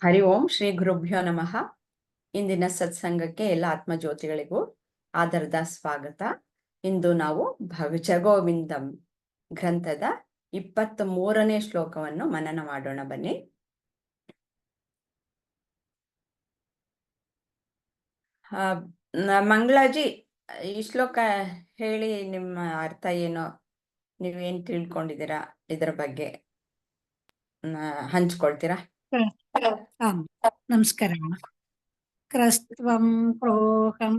ಹರಿ ಓಂ ಶ್ರೀ ಗುರುಭ್ಯೋ ನಮಃ. ಇಂದಿನ ಸತ್ಸಂಗಕ್ಕೆ ಎಲ್ಲ ಆತ್ಮಜ್ಯೋತಿಗಳಿಗೂ ಆದರದ ಸ್ವಾಗತ. ಇಂದು ನಾವು ಭಜಗೋವಿಂದಂ ಗ್ರಂಥದ 23ನೇ ಶ್ಲೋಕವನ್ನು ಮನನ ಮಾಡೋಣ. ಬನ್ನಿ. ಮಂಗಳಾಜಿ, ಈ ಶ್ಲೋಕ ಹೇಳಿ, ನಿಮ್ಮ ಅರ್ಥ ಏನೋ, ನೀವೇನ್ ತಿಳ್ಕೊಂಡಿದ್ದೀರಾ ಇದರ ಬಗ್ಗೆ ಹಂಚ್ಕೊಳ್ತೀರಾ? ನಮಸ್ಕಾರ. ಕ್ರಸ್ತ್ವಂ ಪ್ರೋಹಂ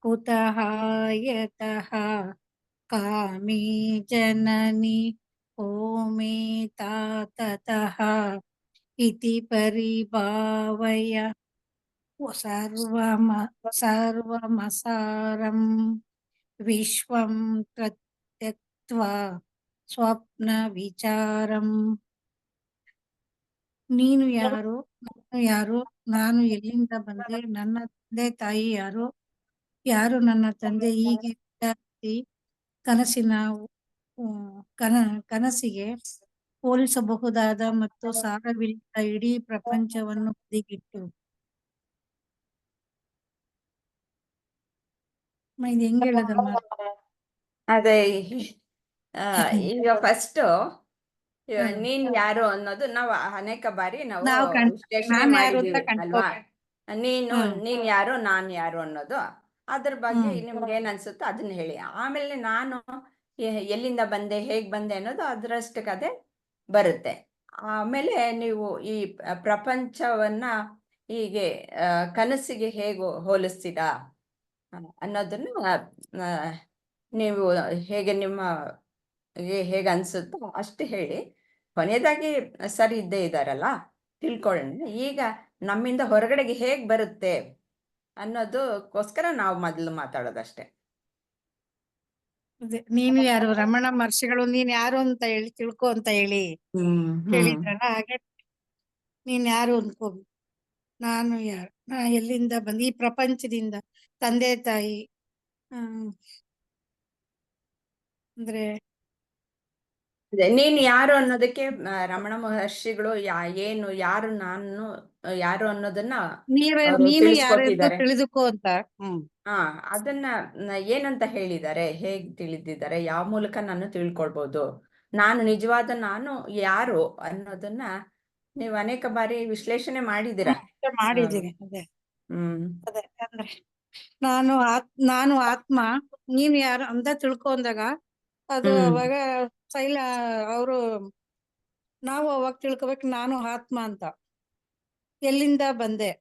ಕುತಃ ಯತಃ ಕಾಮಿ ಜನನಿ ಓಮೇ ತಾತತಃ ಇತಿ ಪರಿಭಾವಯ ಸರ್ವಮಸಾರಂ ವಿಶ್ವಂ ತ್ಯಕ್ತ್ವಾ ಸ್ವಪ್ನ ವಿಚಾರಂ. ನೀನು ಯಾರು, ನಾನು ಯಾರು, ನಾನು ಎಲ್ಲಿಂದ ಬಂದೆ, ನನ್ನ ತಂದೆ ತಾಯಿ ಯಾರು, ಯಾರು ನನ್ನ ತಂದೆ, ಹೀಗೆ ವಿಚಾರಿಸಿ ಕನಸಿಗೆ ಹೋಲಿಸಬಹುದಾದ ಮತ್ತು ಸಾರವಿಲ್ಲದ ಇಡೀ ಪ್ರಪಂಚವನ್ನು ಬದಿಗಿಟ್ಟು. ಇದು ಹೆಂಗ್ ಹೇಳದಮ್ಮ? ಅದೇ, ಈಗ ಫಸ್ಟ್ ನೀನ್ ಯಾರು ಅನ್ನೋದು ನಾವು ಅನೇಕ ಬಾರಿ ನಾವು ವಿಶ್ಲೇಷಣೆ ಮಾಡಿದೀವಿ ಅಲ್ವಾ? ನೀನ್ ಯಾರು, ನಾನ್ ಯಾರು ಅನ್ನೋದು, ಅದ್ರ ಬಗ್ಗೆ ನಿಮ್ಗೆ ಏನ್ ಅನ್ಸುತ್ತೋ ಅದನ್ನ ಹೇಳಿ. ಆಮೇಲೆ ನಾನು ಎಲ್ಲಿಂದ ಬಂದೆ, ಹೇಗ್ ಬಂದೆ ಅನ್ನೋದು ಅದ್ರಷ್ಟಕ್ಕೆ ಅದೇ ಬರುತ್ತೆ. ಆಮೇಲೆ ನೀವು ಈ ಪ್ರಪಂಚವನ್ನ ಹೀಗೆ ಕನಸಿಗೆ ಹೇಗೆ ಹೋಲಿಸ್ತೀರಾ ಅನ್ನೋದನ್ನ ನೀವು ಹೇಗೆ ಹೇಗೆ ಅನ್ಸುತ್ತೋ ಅಷ್ಟು ಹೇಳಿ. ಕೊನೆಯದಾಗಿ ಸರಿ ಇದ್ದೇ ಇದ್ದಾರಲ್ಲ, ತಿಳ್ಕೊಳ್ಳೋಣ. ಈಗ ನಮ್ಮಿಂದ ಹೊರಗಡೆಗೆ ಹೇಗ್ ಬರುತ್ತೆ ಅನ್ನೋದಕ್ಕೋಸ್ಕರ ನಾವು ಮೊದಲು ಮಾತಾಡೋದಷ್ಟೇ. ನೀನು ಯಾರು, ರಮಣ ಮಹರ್ಷಿಗಳು ನೀನ್ ಯಾರು ಅಂತ ಹೇಳಿ ತಿಳ್ಕೊ ಅಂತ ಹೇಳಿ ಹೇಳಿದ್ರಲ್ಲ, ಹಾಗೆ ನೀನ್ ಯಾರು ಅನ್ಕೋ. ನಾನು ಯಾರು, ನಾ ಎಲ್ಲಿಂದ ಬಂದ, ಈ ಪ್ರಪಂಚದಿಂದ, ತಂದೆ ತಾಯಿ ಅಂದ್ರೆ ನೀನ್ ಯಾರು ಅನ್ನೋದಕ್ಕೆ ರಮಣ ಮಹರ್ಷಿಗಳು ಏನು ಯಾರು, ನಾನು ಯಾರು ಅನ್ನೋದನ್ನ ನೀನು ಯಾರು ಅಂತ ತಿಳಿದುಕೋ ಅಂತ. ಅದನ್ನ ಏನಂತ ಹೇಳಿದ್ದಾರೆ, ಹೇಗ್ ತಿಳಿದಿದ್ದಾರೆ, ಯಾವ ಮೂಲಕ ನಾನು ತಿಳ್ಕೊಳ್ಬಹುದು, ನಾನು ನಿಜವಾದ ನಾನು ಯಾರು ಅನ್ನೋದನ್ನ ನೀವು ಅನೇಕ ಬಾರಿ ವಿಶ್ಲೇಷಣೆ ಮಾಡಿದ್ದೀರಾ. ಮಾಡಿದ್ದೀನಿ. ಅದೇ ಅಂದ್ರೆ ನಾನು ಆತ್ಮ, ನೀನು ಯಾರು ಅಂತ ತಿಳ್ಕೊಂಡಾಗ ಅದು ಅವಾಗ ಅವರು ನಾವು ಅವಾಗ ತಿಳ್ಕೊಬೇಕು, ನಾನು ಆತ್ಮ ಅಂತ. ಎಲ್ಲಿಂದ ಬಂದೆ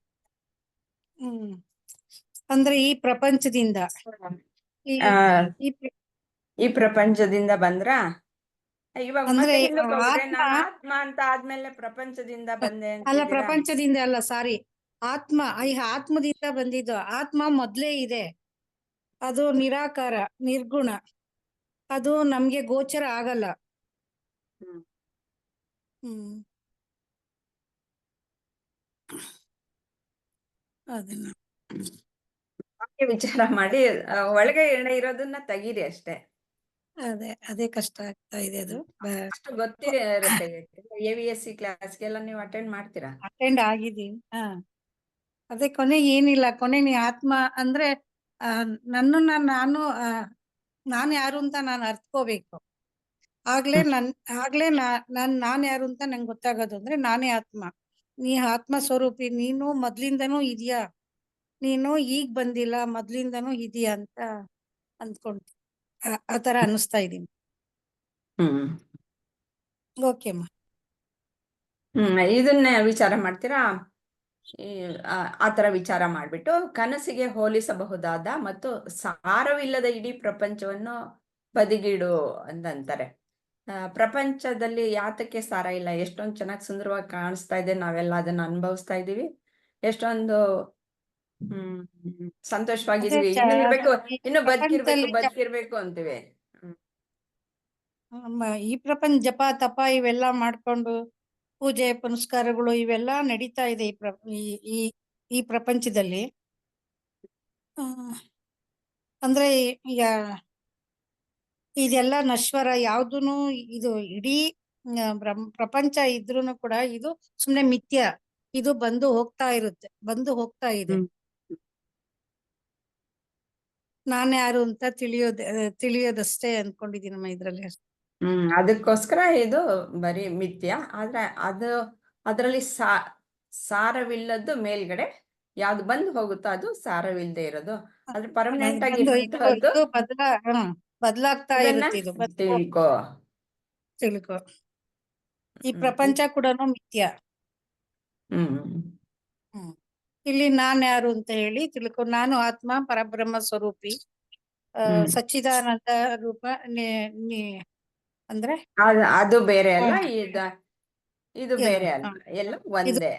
ಅಂದ್ರೆ ಈ ಪ್ರಪಂಚದಿಂದ. ಈ ಪ್ರಪಂಚದಿಂದ ಬಂದ್ರ ಇವಾಗ ಮತ್ತೆ ನಾನು ಆತ್ಮ ಅಂತ ಆದ್ಮೇಲೆ ಪ್ರಪಂಚದಿಂದ ಬಂದೆ ಅಲ್ಲ, ಪ್ರಪಂಚದಿಂದ ಅಲ್ಲ, ಸಾರಿ, ಆತ್ಮ. ಈ ಆತ್ಮದಿಂದ ಬಂದಿದ್ದು. ಆತ್ಮ ಮೊದ್ಲೇ ಇದೆ, ಅದು ನಿರಾಕಾರ, ನಿರ್ಗುಣ, ಅದು ನಮ್ಗೆ ಗೋಚರ ಆಗಲ್ಲ. ಅದನ್ನ ವಿಚಾರ ಮಾಡಿ ಒಳಗೆ ಇರೋದನ್ನ ತೆಗೀರಿ ಅಷ್ಟೇ. ಅದೇ ಕಷ್ಟ ಆಗ್ತಾ ಇದೆ. ಅದು ಅಷ್ಟು ಗೊತ್ತಿರುತ್ತೆ. AVSC ಕ್ಲಾಸ್ಗೆಲ್ಲ ನೀವು ಅಟೆಂಡ್ ಮಾಡ್ತೀರಾ? ಅಟೆಂಡ್ ಆಗಿದ್ದೀನಿ. ಅದೇ ಕೊನೆ ಏನಿಲ್ಲ, ಕೊನೆ ನೀ ಆತ್ಮ ಅಂದ್ರೆ ನಾನು ಯಾರು ಅಂತ ನಾನು ಅರ್ಥಕೋಬೇಕು. ಆಗ್ಲೇ ನಾನ್ ಯಾರು ಅಂತ ನಂಗೆ ಗೊತ್ತಾಗೋದು. ಅಂದ್ರೆ ನಾನೇ ಆತ್ಮ, ನೀ ಆತ್ಮ ಸ್ವರೂಪಿ, ನೀನು ಮೊದ್ಲಿಂದನೂ ಇದೆಯಾ, ನೀನು ಈಗ ಬಂದಿಲ್ಲ, ಮೊದ್ಲಿಂದನೂ ಇದೆಯಾ ಅಂತ ಅಂದ್ಕೊಂಡು ಆತರ ಅನ್ನಿಸ್ತಾ ಇದೀನಿ. ಓಕೆಮ್ಮ. ಇದನ್ನ ವಿಚಾರ ಮಾಡ್ತೀರಾ? ಆತರ ವಿಚಾರ ಮಾಡ್ಬಿಟ್ಟು ಕನಸಿಗೆ ಹೋಲಿಸಬಹುದಾದ ಮತ್ತು ಸಾರವಿಲ್ಲದ ಇಡೀ ಪ್ರಪಂಚವನ್ನು ಬದಿಗಿಡು ಅಂತಾರೆ. ಪ್ರಪಂಚದಲ್ಲಿ ಯಾತಕ್ಕೆ ಸಾರ ಇಲ್ಲ? ಎಷ್ಟೊಂದು ಚೆನ್ನಾಗಿ ಸುಂದರವಾಗಿ ಕಾಣಿಸ್ತಾ ಇದೆ, ನಾವೆಲ್ಲ ಅದನ್ನ ಅನುಭವಿಸ್ತಾ ಇದೀವಿ, ಎಷ್ಟೊಂದು ಸಂತೋಷವಾಗಿದೀವಿ, ಇನ್ನು ಬದುಕಿರ್ಬೇಕು ಅಂತೀವಿ. ಈ ಪ್ರಪಂಚ ಜಪ ತಪ ಇವೆಲ್ಲ ಮಾಡ್ಕೊಂಡು ಪೂಜೆ ಪುನಸ್ಕಾರಗಳು ಇವೆಲ್ಲ ನಡೀತಾ ಇದೆ ಈ ಪ್ರಪಂಚದಲ್ಲಿ. ಅಂದ್ರೆ ಈಗ ಇದೆಲ್ಲ ನಶ್ವರ, ಯಾವ್ದೂನು ಇದು ಇಡೀ ಪ್ರಪಂಚ ಇದ್ರೂನು ಕೂಡ ಇದು ಸುಮ್ನೆ ಮಿಥ್ಯ. ಇದು ಬಂದು ಹೋಗ್ತಾ ಇರುತ್ತೆ, ಬಂದು ಹೋಗ್ತಾ ಇದೆ. ನಾನ್ ಯಾರು ಅಂತ ತಿಳಿಯೋದಷ್ಟೇ ಅನ್ಕೊಂಡಿದೀನಮ್ಮ ಇದ್ರಲ್ಲಿ. ಅದಕ್ಕೋಸ್ಕರ ಇದು ಬರೀ ಮಿಥ್ಯ. ಆದ್ರೆ ಅದರಲ್ಲಿ ಸಾರವಿಲ್ಲದ್ದು ಮೇಲ್ಗಡೆ ಯಾವ್ದು ಬಂದು ಹೋಗುತ್ತೋ ಅದು ಸಾರವಿಲ್ಲದೆ ಇರೋದು. ಆದ್ರೆ ಪರ್ಮನೆಂಟ್ ಆಗಿ ಬದಲಾಗ್ತಾ ಇರುತ್ತೆ. ಇದು ತಿಳ್ಕೊ ಈ ಪ್ರಪಂಚ ಕೂಡ ಮಿಥ್ಯ. ಇಲ್ಲಿ ನಾನ್ ಯಾರು ಅಂತ ಹೇಳಿ ತಿಳ್ಕೊ. ನಾನು ಆತ್ಮ ಪರಬ್ರಹ್ಮ ಸ್ವರೂಪಿ, ಸಚ್ಚಿದಾನಂದ ರೂಪ. ಅಂದ್ರೆ ಅದು ಬೇರೆ ಅಲ್ಲ, ಇದು ಬೇರೆ ಅಲ್ಲ, ಎಲ್ಲ ಒಂದೇ.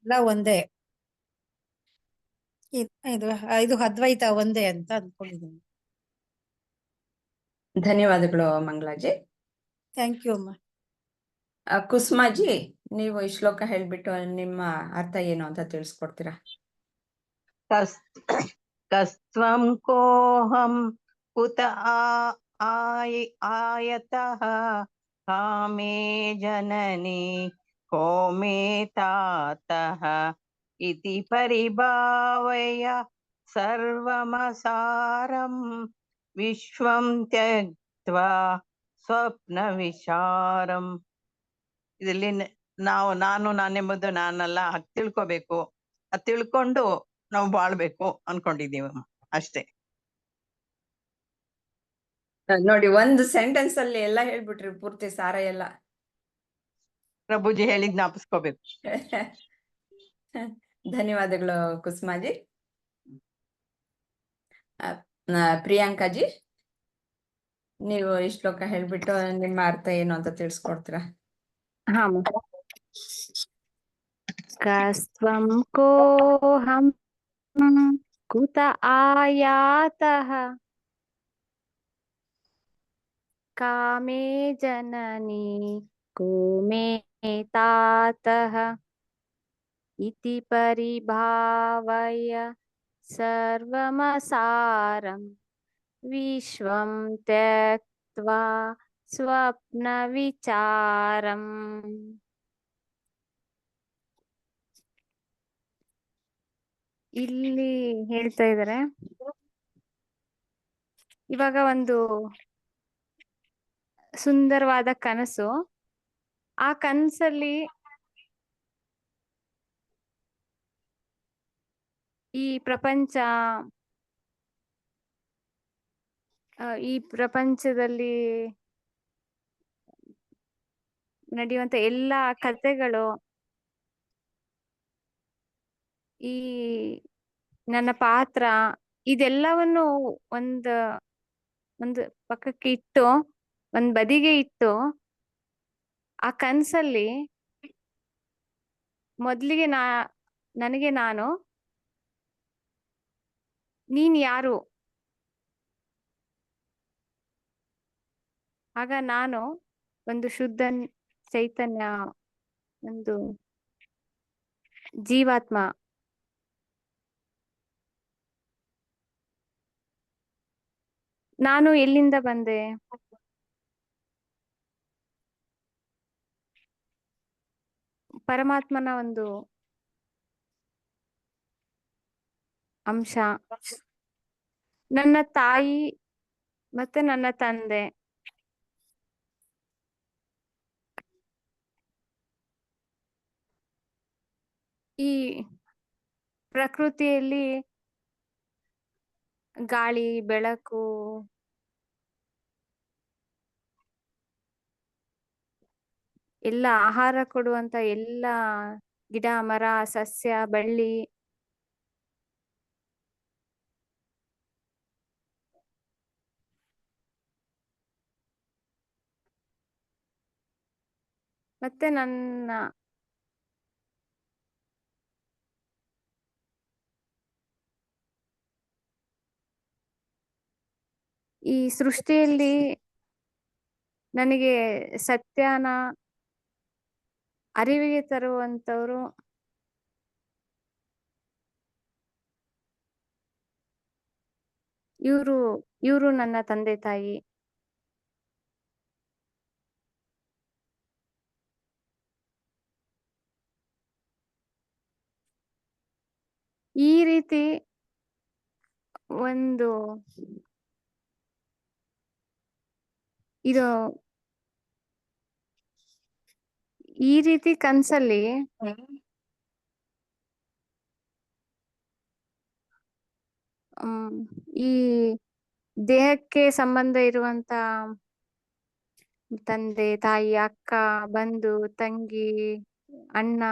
ಎಲ್ಲ ಒಂದೇ. ಇದು ಅದ್ವೈತ ಒಂದೇ ಅಂತ ಅನ್ಕೊಂಡಿದ್ದೀನಿ. ಧನ್ಯವಾದಗಳು ಮಂಗಳಾಜಿ. ಥ್ಯಾಂಕ್ ಯು ಅಮ್ಮ. ಕುಸುಮಾಜಿ, ನೀವು ಈ ಶ್ಲೋಕ ಹೇಳ್ಬಿಟ್ಟು ನಿಮ್ಮ ಅರ್ಥ ಏನು ಅಂತ ತಿಳಿಸ್ಕೊಡ್ತೀರಾ? ಕಸ್ತ್ವಂ ಕೋಹಂ ಕುತ ಆಯತಃ ಕಾಮೇ ಜನನಿ ಕೋ ಮೇ ತಾತಃ ಇತಿ ಪರಿಭಾವಯ ಸರ್ವಮಸಾರಂ ವಿಶ್ವಂ ತ್ಯಕ್ತ್ವಾ ಸ್ವಪ್ನ ವಿಚಾರಂ. ಇದರಲ್ಲಿ ನಾನು ನಾನೆಂಬುದು ನಾನಲ್ಲ, ತಿಳ್ಕೋಬೇಕು. ಅದ್ ತಿಳ್ಕೊಂಡು ನಾವು ಬಾಳ್ಬೇಕು ಅನ್ಕೊಂಡಿದೀವಿ ಅಷ್ಟೇ. ನೋಡಿ, ಒಂದು ಸೆಂಟೆನ್ಸ್ ಅಲ್ಲಿ ಎಲ್ಲ ಹೇಳ್ಬಿಟ್ರಿ, ಪೂರ್ತಿ ಸಾರ ಎಲ್ಲ. ಪ್ರಭುಜಿ ಹೇಳಿದ್ ಜ್ಞಾಪಿಸ್ಕೋಬೇಕು. ಧನ್ಯವಾದಗಳು ಕುಸುಮಾಜಿ. ಪ್ರಿಯಾಂಕಾಜಿ, ನೀವು ಈ ಶ್ಲೋಕ ಹೇಳ್ಬಿಟ್ಟು ನಿಮ್ಮ ಅರ್ಥ ಏನು ಅಂತ ತಿಳಿಸ್ಕೊಡ್ತೀರಾ? ಕಸ್ತ್ವಂ ಕೋಹಂ ಕುತ ಆಯಾತಃ ಕಾಮೇ ಜನನಿ ಕೋ ಮೇ ತಾತಃ ಇತಿ ಪರಿಭಾವಯ ಸರ್ವಮಸಾರಂ ವಿಶ್ವಂ ತ್ಯಕ್ತ್ವಾ ಸ್ವಪ್ನ ವಿಚಾರಂ. ಇಲ್ಲಿ ಹೇಳ್ತಾ ಇದ್ದಾರೆ, ಇವಾಗ ಒಂದು ಸುಂದರವಾದ ಕನಸು. ಆ ಕನಸಲ್ಲಿ ಈ ಪ್ರಪಂಚದಲ್ಲಿ ನಡೆಯುವಂತ ಎಲ್ಲಾ ಕಥೆಗಳು, ಈ ನನ್ನ ಪಾತ್ರ, ಇದೆಲ್ಲವನ್ನು ಒಂದು ಪಕ್ಕಕ್ಕೆ ಇಟ್ಟು, ಒಂದ್ ಬದಿಗೆ ಇಟ್ಟು, ಆ ಕನ್ಸಲ್ಲಿ ಮೊದ್ಲಿಗೆ ನನಗೆ ನಾನು, ನೀನ್ ಯಾರು? ಆಗ ನಾನು ಒಂದು ಶುದ್ಧ ಚೈತನ್ಯ, ಒಂದು ಜೀವಾತ್ಮ. ನಾನು ಎಲ್ಲಿಂದ ಬಂದೆ? ಪರಮಾತ್ಮನ ಒಂದು ಅಂಶ. ನನ್ನ ತಾಯಿ ಮತ್ತೆ ನನ್ನ ತಂದೆ, ಈ ಪ್ರಕೃತಿಯಲ್ಲಿ ಗಾಳಿ, ಬೆಳಕು, ಎಲ್ಲ ಆಹಾರ ಕೊಡುವಂತ ಎಲ್ಲ ಗಿಡ, ಮರ, ಸಸ್ಯ, ಬಳ್ಳಿ, ಮತ್ತೆ ನನ್ನ ಈ ಸೃಷ್ಟಿಯಲ್ಲಿ ನನಗೆ ಸತ್ಯನ ಅರಿವಿಗೆ ತರುವಂತವ್ರು ಇವರು ನನ್ನ ತಂದೆ ತಾಯಿ. ಈ ರೀತಿ ಒಂದು ಇದು ಈ ರೀತಿ ಕನ್ಸಲ್ಲಿ ಈ ದೇಹಕ್ಕೆ ಸಂಬಂಧ ಇರುವಂತ ತಂದೆ, ತಾಯಿ, ಅಕ್ಕ, ಬಂಧು, ತಂಗಿ, ಅಣ್ಣ,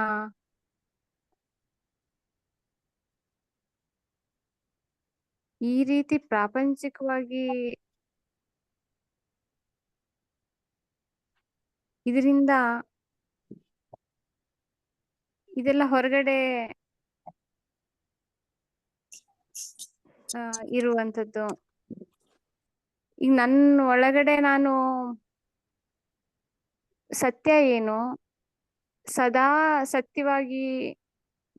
ಈ ರೀತಿ ಪ್ರಾಪಂಚಿಕವಾಗಿ ಇದರಿಂದ ಇದೆಲ್ಲ ಹೊರಗಡೆ ಇರುವಂತದ್ದು. ಈಗ ನನ್ನ ಒಳಗಡೆ ನಾನು ಸತ್ಯ ಏನು, ಸದಾ ಸತ್ಯವಾಗಿ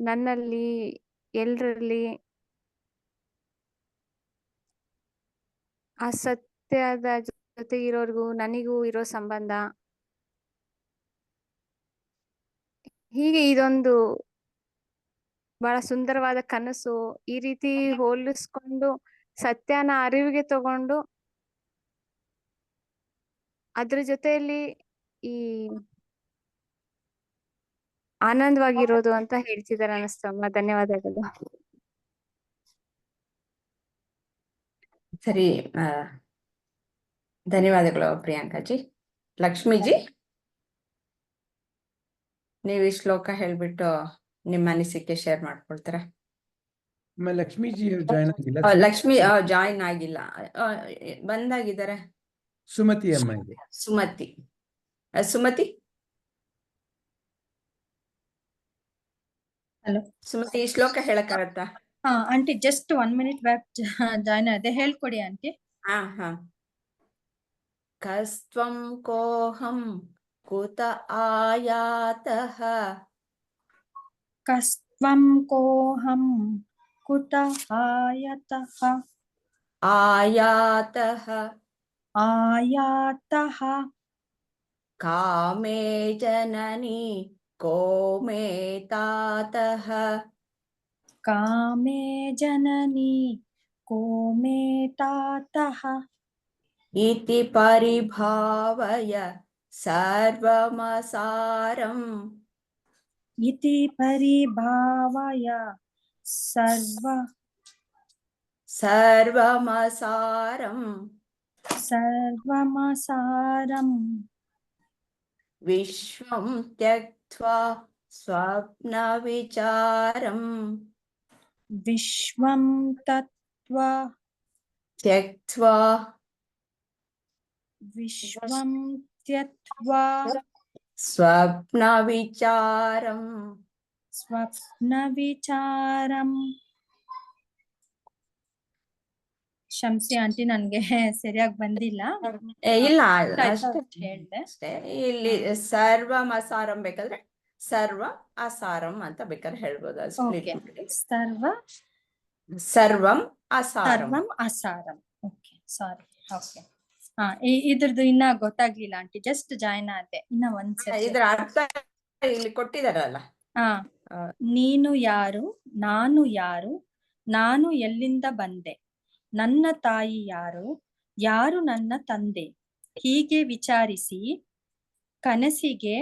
ನನ್ನಲ್ಲಿ, ಎಲ್ರಲ್ಲಿ ಆ ಸತ್ಯದ ಜೊತೆ ಇರೋರ್ಗು ನನಗೂ ಇರೋ ಸಂಬಂಧ, ಹೀಗೆ ಇದೊಂದು ಬಹಳ ಸುಂದರವಾದ ಕನಸು. ಈ ರೀತಿ ಹೋಲಿಸ್ಕೊಂಡು ಸತ್ಯನ ಅರಿವಿಗೆ ತಗೊಂಡು ಅದ್ರ ಜೊತೆಯಲ್ಲಿ ಈ ಆನಂದವಾಗಿರೋದು ಅಂತ ಹೇಳ್ತಿದ್ದಾರೆ ಅನಿಸ್ತಮ್ಮ. ಧನ್ಯವಾದಗಳು. ಸರಿ, ಧನ್ಯವಾದಗಳು ಪ್ರಿಯಾಂಕಾಜಿ. ಲಕ್ಷ್ಮೀಜಿ, ನೀವು ಈ ಶ್ಲೋಕ ಹೇಳ್ಬಿಟ್ಟು ನಿಮ್ಮ ಅನಿಸಿಕೆ ಶೇರ್ ಮಾಡ್ಕೊಳ್ತೀರಾ? ಲಕ್ಷ್ಮೀಜಿ ಜಾಯ್ನ್ ಆಗಿಲ್ಲ. ಲಕ್ಷ್ಮಿ ಜಾಯಿನ್ ಆಗಿಲ್ಲ, ಬಂದಾಗಿದ್ದಾರೆ. ಸುಮತಿ ಅಮ್ಮ ಇದೆ. ಸುಮತಿ, ಸುಮತಿ, ಹಲೋ ಸುಮತಿ, ಈ ಶ್ಲೋಕ ಹೇಳಕ್ಕಾಗತ್ತಾ? Aunty just 1 minute back join ಆದೆ, ಹೇಳ್ಕೊಡಿ ಆಂಟಿ. ಹಾ. ಕಸ್ತ್ವಂ ಕೋಹಂ ಕುತ ಆಯಾತಃ, ಕಸ್ತ್ವಂ ಕೋಹಂ ಕುತಃ ಆಯತಃ, ಆಯಾತಃ ಕಾಮೇ ಜನನಿ ಕೋ ಮೇ ತಾತಃ, ಕಾಮೇ ಜನನಿ ಕೋ ಮೇ ತಾತಃ, ಇತಿ ಪರಿಭಾವಯ ಸರ್ವಮಸಾರಂ, ಇತಿ ಪರಿಭಾವಯ ಸರ್ವಮಸಾರಂ, ಸರ್ವಮಸಾರಂ, ವಿಶ್ವಂ ತ್ಯಕ್ತ್ವಾ ಸ್ವಪ್ನ ವಿಚಾರಂ, ವಿಶ್ವಂ ತತ್ವಾ ತ್ಯಕ್ತ್ವಾ ವಿಶ್ವಂ ತ್ಯಕ್ತ್ವಾ ಸ್ವಪ್ನ ವಿಚಾರಂ. ಸ್ವಪ್ನ ವಿಚಾರಂ. ಕ್ಷಮಿಸಿ ಆಂಟಿ, ನನ್ಗೆ ಸರಿಯಾಗಿ ಬಂದಿಲ್ಲ. ಇಲ್ಲ ಅಷ್ಟೇ ಹೇಳ್ದೆ. ಅಷ್ಟೇ. ಇಲ್ಲಿ ಸರ್ವಮಸಾರಂ ಬೇಕಾದ್ರೆ ಸರ್ವ ಅಸಾರಂ ಅಂತ ಬೇಕಾದ್ರೆ ಹೇಳ್ಬೋದು. ಓಕೆ, ಸರ್ವಂ ಅಸಾರಂ. ಸರ್ವಂ ಅಸಾರಂ. ಓಕೆ, ಸಾರಿ. ಓಕೆ, ಇದ್ರದ್ದು ಇನ್ನ ಗೊತ್ತಾಗ್ಲಿಲ್ಲ ಆಂಟಿ, ಜಸ್ಟ್ ಜಾಯ್ನ್ ಆದೆ. ಇನ್ನ ಒಂದ್ಸರಿ ಇದ್ರ ಅರ್ಥ ಇಲ್ಲಿ ಕೊಟ್ಟಿದಾರಲ್ಲ. ನೀನು ಯಾರು, ನಾನು ಯಾರು, ನಾನು ಎಲ್ಲಿಂದ ಬಂದೆ, ನನ್ನ ತಾಯಿ ಯಾರು, ಯಾರು ನನ್ನ ತಂದೆ, ಹೀಗೆ ವಿಚಾರಿಸಿ ಕನಸಿಗೆ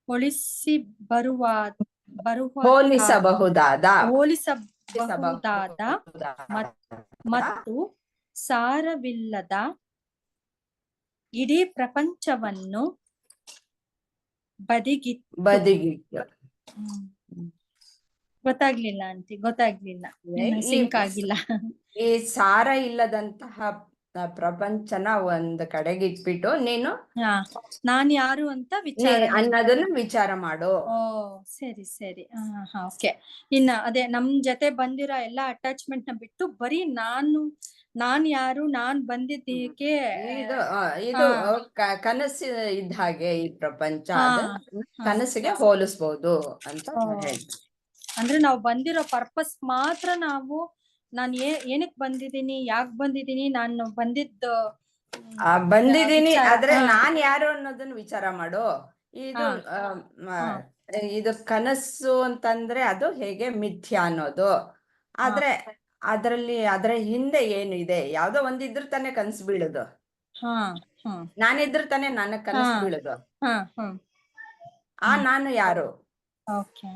ಹೋಲಿಸಬಹುದಾದ ಮತ್ತು ಸಾರವಿಲ್ಲದ ಇಡೀ ಪ್ರಪಂಚವನ್ನು ಬದಿಗಿಟ್ಟು. ಗೊತ್ತಾಗ್ಲಿಲ್ಲ ಆಂಟಿ, ಗೊತ್ತಾಗ್ಲಿಲ್ಲ, ಸಿಂಕ್ ಆಗಿಲ್ಲ. ಈ ಸಾರ ಇಲ್ಲದಂತಹ ಪ್ರಪಂಚನ ಒಂದ್ ಕಡೆಗೆ ಇಟ್ಬಿಟ್ಟು ನೀನು ನಾನ್ ಯಾರು ಅಂತ ಅನ್ನೋದನ್ನ ವಿಚಾರ ಮಾಡು. ಓ, ಸರಿ ಸರಿ. ಓಕೆ. ಇನ್ನ ಅದೇ ನಮ್ ಜೊತೆ ಬಂದಿರೋ ಎಲ್ಲಾ ಅಟ್ಯಾಚ್ಮೆಂಟ್ ನ ಬಿಟ್ಟು ಬರೀ ನಾನ್ ಯಾರು, ನಾನ್ ಬಂದಿದ್ದಕ್ಕೆ ಇದು ಕನಸು ಇದ್ದ ಹಾಗೆ ಈ ಪ್ರಪಂಚ ಕನಸಿಗೆ ಹೋಲಿಸ್ಬೋದು ಅಂತ ಹೇಳ್ತಾರೆ. ಅಂದ್ರೆ ನಾವು ಬಂದಿರೋ ಪರ್ಪಸ್ ಮಾತ್ರ ನಾವು ನಾನು ಏನಕ್ ಬಂದಿದ್ದೀನಿ, ಯಾಕೆ ಬಂದಿದ್ದೀನಿ, ನಾನು ಬಂದಿದ್ದೀನಿ, ಆದ್ರೆ ನಾನ್ ಯಾರು ಅನ್ನೋದನ್ನ ವಿಚಾರ ಮಾಡು. ಇದು ಹಾ. ಹಾ. ಇದು ಕನಸು ಅಂತಂದ್ರೆ ಅದು ಹೇಗೆ ಮಿಥ್ಯ ಅನ್ನೋದು. ಆದ್ರೆ ಅದರ ಹಿಂದೆ ಏನು ಇದೆ, ಯಾವ್ದೋ ಒಂದಿದ್ರು ತಾನೇ ಕನಸು ಬೀಳುದು. ಹಾ. ಹಾ. ನಾನಿದ್ರು ತಾನೇ ನನಗ್ ಕನಸು ಬೀಳುದು. ಹಾ. ಹ್ಮ್. ನಾನು ಯಾರು? ಓಕೆ.